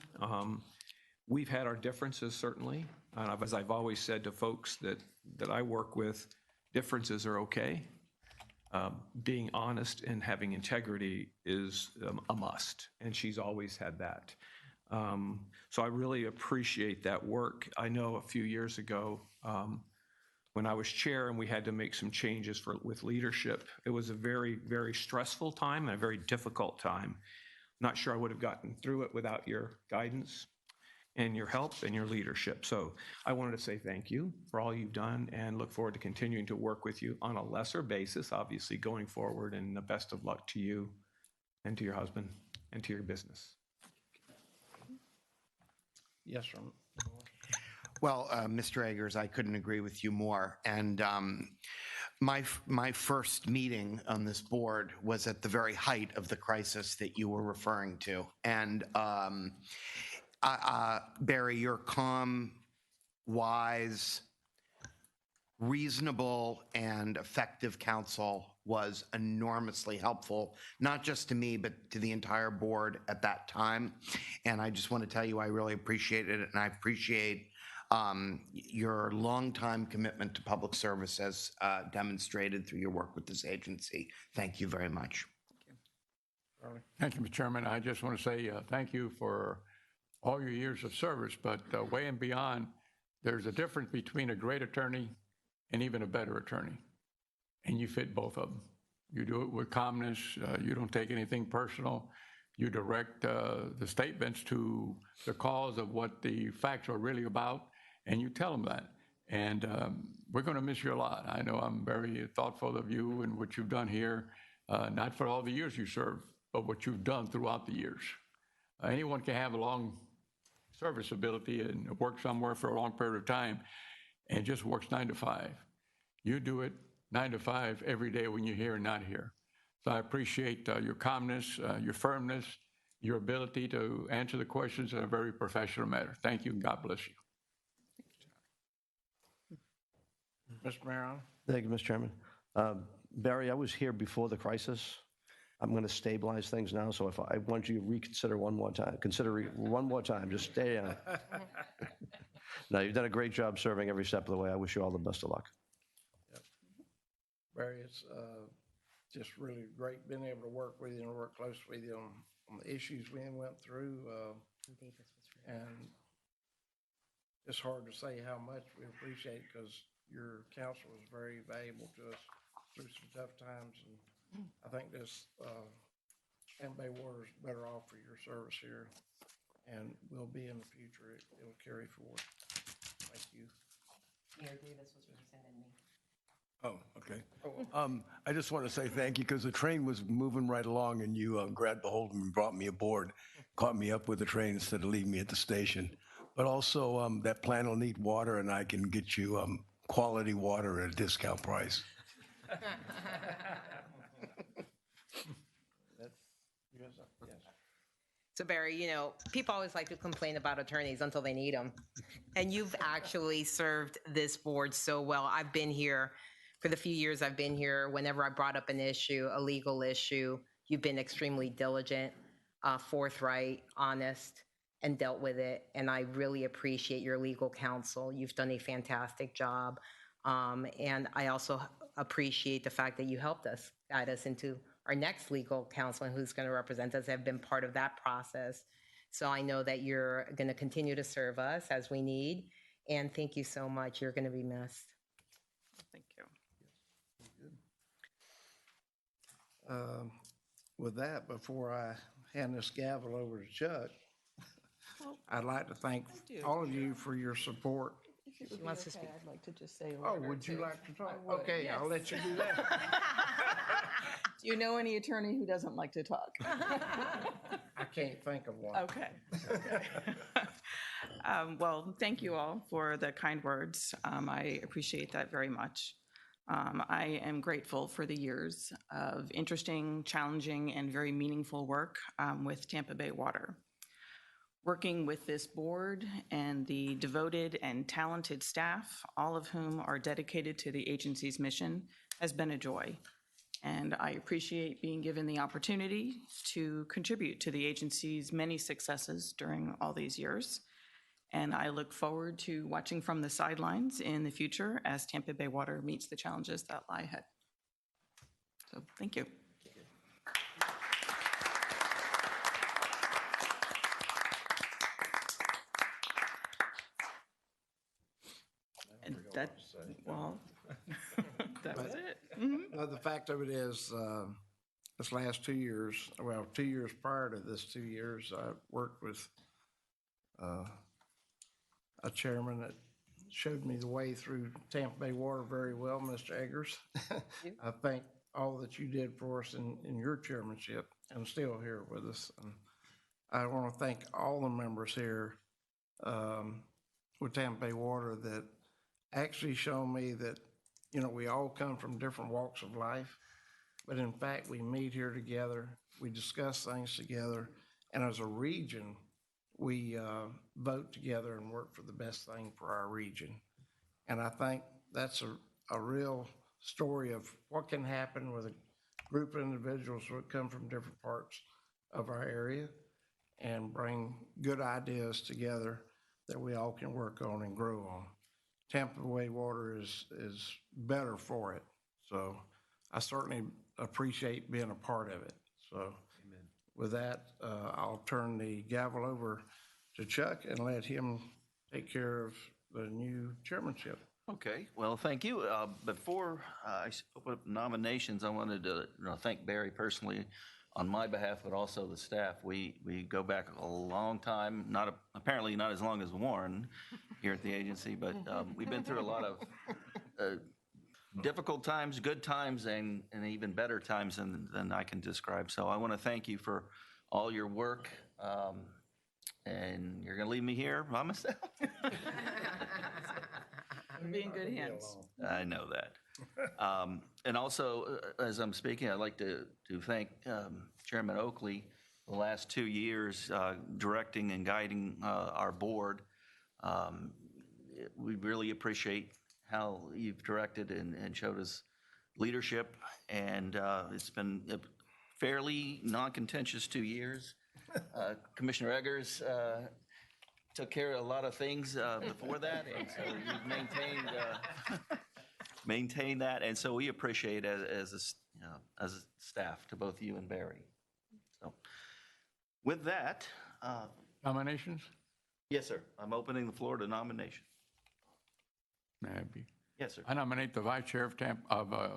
We've had our differences, certainly. As I've always said to folks that I work with, differences are okay. Being honest and having integrity is a must, and she's always had that. So I really appreciate that work. I know a few years ago, when I was chair and we had to make some changes with leadership, it was a very, very stressful time and a very difficult time. Not sure I would have gotten through it without your guidance and your help and your leadership. So I wanted to say thank you for all you've done and look forward to continuing to work with you on a lesser basis, obviously going forward, and the best of luck to you and to your husband and to your business. Yes, sir. Well, Mr. Eggers, I couldn't agree with you more. And my first meeting on this board was at the very height of the crisis that you were referring to. And Barry, your calm, wise, reasonable, and effective counsel was enormously helpful, not just to me, but to the entire board at that time. And I just want to tell you, I really appreciate it, and I appreciate your longtime commitment to public service as demonstrated through your work with this agency. Thank you very much. Thank you, Mr. Chairman. I just want to say thank you for all your years of service, but way and beyond, there's a difference between a great attorney and even a better attorney, and you fit both of them. You do it with calmness. You don't take anything personal. You direct the statements to the cause of what the facts are really about, and you tell them that. And we're going to miss you a lot. I know I'm very thoughtful of you and what you've done here, not for all the years you served, but what you've done throughout the years. Anyone can have a long service ability and work somewhere for a long period of time and just works 9 to 5. You do it 9 to 5 every day when you're here and not here. So I appreciate your calmness, your firmness, your ability to answer the questions in a very professional manner. Thank you, and God bless you. Mr. Maron? Thank you, Mr. Chairman. Barry, I was here before the crisis. I'm going to stabilize things now, so if I want you to reconsider one more time, consider one more time, just stay on. No, you've done a great job serving every step of the way. I wish you all the best of luck. Barry, it's just really great being able to work with you and work close with you on the issues we went through. And it's hard to say how much we appreciate it because your counsel was very valuable to us through some tough times. And I think this Tampa Bay Water is better off for your service here and will be in the future. It'll carry forward. Thank you. Mayor Davis was representing me. Oh, okay. I just want to say thank you because the train was moving right along and you grabbed a hold of me and brought me aboard, caught me up with the train instead of leaving me at the station. But also that plant will need water and I can get you quality water at a discount price. So Barry, you know, people always like to complain about attorneys until they need them. And you've actually served this board so well. I've been here for the few years I've been here. Whenever I brought up an issue, a legal issue, you've been extremely diligent, forthright, honest, and dealt with it. And I really appreciate your legal counsel. You've done a fantastic job. And I also appreciate the fact that you helped us, guide us into our next legal counsel who's going to represent us, have been part of that process. So I know that you're going to continue to serve us as we need. And thank you so much. You're going to be missed. Thank you. With that, before I hand this gavel over to Chuck, I'd like to thank all of you for your support. If it would be okay, I'd like to just say a Oh, word or would you two. like to talk? I would, Okay, yes. I'll let you do that. Do you know any attorney who doesn't like to talk? I can't think of one. Okay. Well, thank you all for the kind words. I appreciate that very much. I am grateful for the years of interesting, challenging, and very meaningful work with Tampa Bay Water. Working with this board and the devoted and talented staff, all of whom are dedicated to the agency's mission, has been a joy. And I appreciate being given the opportunity to contribute to the agency's many successes during all these years. And I look forward to watching from the sidelines in the future as Tampa Bay Water meets the challenges that lie ahead. So thank you. And that, well, that was it. The fact of it is, this last 2 years, well, 2 years prior to this 2 years, I worked with a chairman that showed me the way through Tampa Bay Water very well, Mr. Eggers. I thank all that you did for us in your chairmanship and still here with us. And I want to thank all the members here with Tampa Bay Water that actually show me that, you know, we all come from different walks of life, but in fact, we meet here together, we discuss things together, and as a region, we vote together and work for the best thing for our region. And I think that's a real story of what can happen with a group of individuals who come from different parts of our area and bring good ideas together that we all can work on and grow on. Tampa Bay Water is better for it. So I certainly appreciate being a part of it. So with that, I'll turn the gavel over to Chuck and let him take care of the new chairmanship. Okay, well, thank you. Before I open up nominations, I wanted to thank Barry personally on my behalf, but also the staff. We go back a long time, apparently not as long as Warren here at the agency, but we've been through a lot of difficult times, good times, and even better times than I can describe. So I want to thank you for all your work, and you're going to leave me here by myself. Be in good hands. I know that. And also, as I'm speaking, I'd like to thank Chairman Oakley the last 2 years directing and guiding our board. We really appreciate how you've directed and showed us leadership, and it's been a fairly non-contentious 2 years. Commissioner Eggers took care of a lot of things before that, and so you've maintained that, and so we appreciate it as a staff to both you and Barry. So, with that, Nominations? yes, sir. I'm opening the floor to nomination. May I be? Yes, sir. I nominate the vice chair of Tampa, I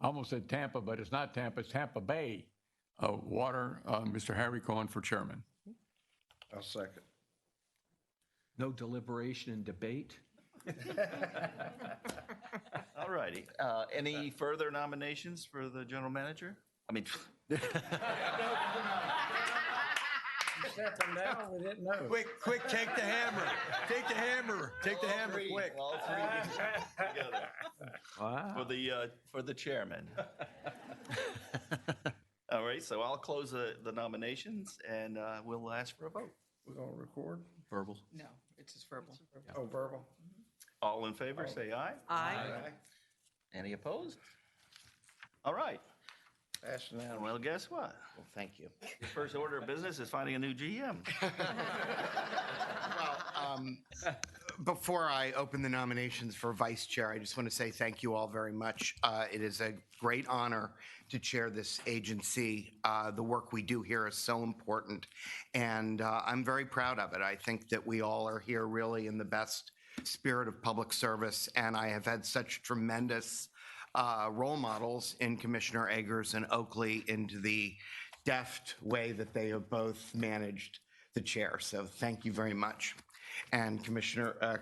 almost said Tampa, but it's not Tampa, it's Tampa Bay Water, Mr. Harry Cohen for chairman. I'll second. No deliberation and debate? All righty. Any further nominations for the general manager? I mean, Step them down, we didn't know. Quick, take the hammer. Take the hammer. Take the hammer, quick. all three together Wow. for the chairman. All right, so I'll close the nominations, and we'll ask for a vote. We're gonna record? Verbal. No, it's just verbal. Oh, verbal? All in favor, say aye. Aye. Any opposed? All right. That's now. Well, guess what? Well, thank you. The first order of business is finding a new GM. Well, before I open the nominations for vice chair, I just want to say thank you all very much. It is a great honor to chair this agency. The work we do here is so important, and I'm very proud of it. I think that we all are here really in the best spirit of public service, and I have had such tremendous role models in Commissioner Eggers and Oakley into the deft way that they have both managed the chair. So thank you very much. And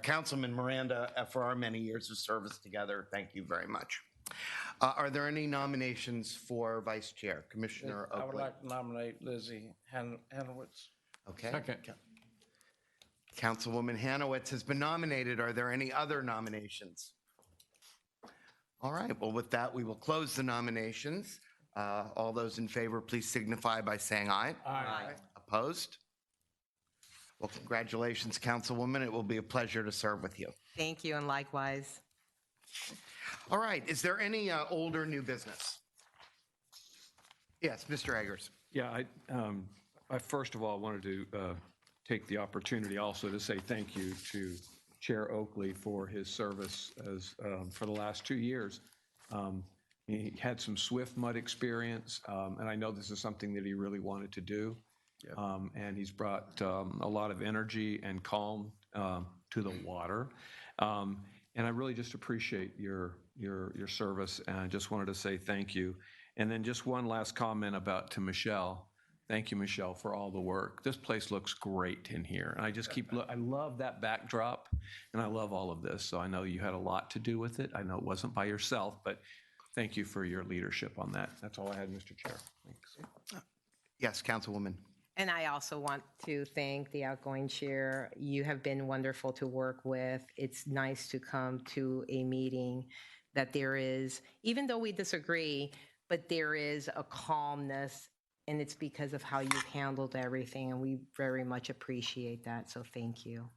Councilman Miranda, for our many years of service together, thank you very much. Are there any nominations for vice chair? Commissioner Oakley? I would like to nominate Lizzie Hanowitz. Okay. Second. Councilwoman Hanowitz has been nominated. Are there any other nominations? All right, well, with that, we will close the nominations. All those in favor, please signify by saying aye. Aye. Opposed? Well, congratulations, Councilwoman. It will be a pleasure to serve with you. Thank you, and likewise. All right, is there any old or new business? Yes, Mr. Eggers. Yeah, I first of all wanted to take the opportunity also to say thank you to Chair Oakley for his service as for the last 2 years. He had some swift mud experience, and I know this is something that he really wanted to do. And he's brought a lot of energy and calm to the water. And I really just appreciate your service, and I just wanted to say thank you. And then just one last comment to Michelle. Thank you, Michelle, for all the work. This place looks great in here. And I just I love that backdrop, and I love all of this. So I know you had a lot to do with it. I know it wasn't by yourself, but thank you for your leadership on that. That's all I had, Mr. Chair. Thanks. Yes, Councilwoman. And I also want to thank the outgoing chair. You have been wonderful to work with. It's nice to come to a meeting that there is, even though we disagree, but there is a calmness, and it's because of how you've handled everything, and we very much appreciate that, so thank you.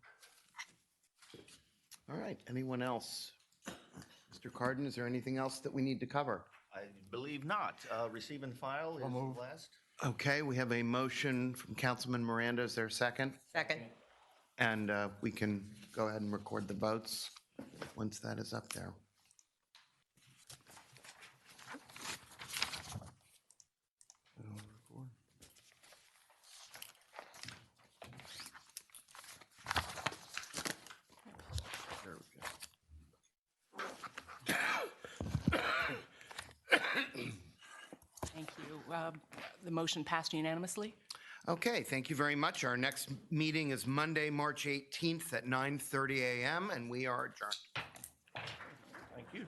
All right, anyone else? Mr. Cardin, is there anything else that we need to cover? I believe not. Receive and file is the last. Okay, we have a motion from Councilman Miranda. Is there a second? Second. And we can go ahead and record the votes once that is up there. Thank you. The motion passed unanimously. Okay, thank you very much. Our next meeting is Monday, March 18th at 9:30 a.m., and we are adjourned. Thank you.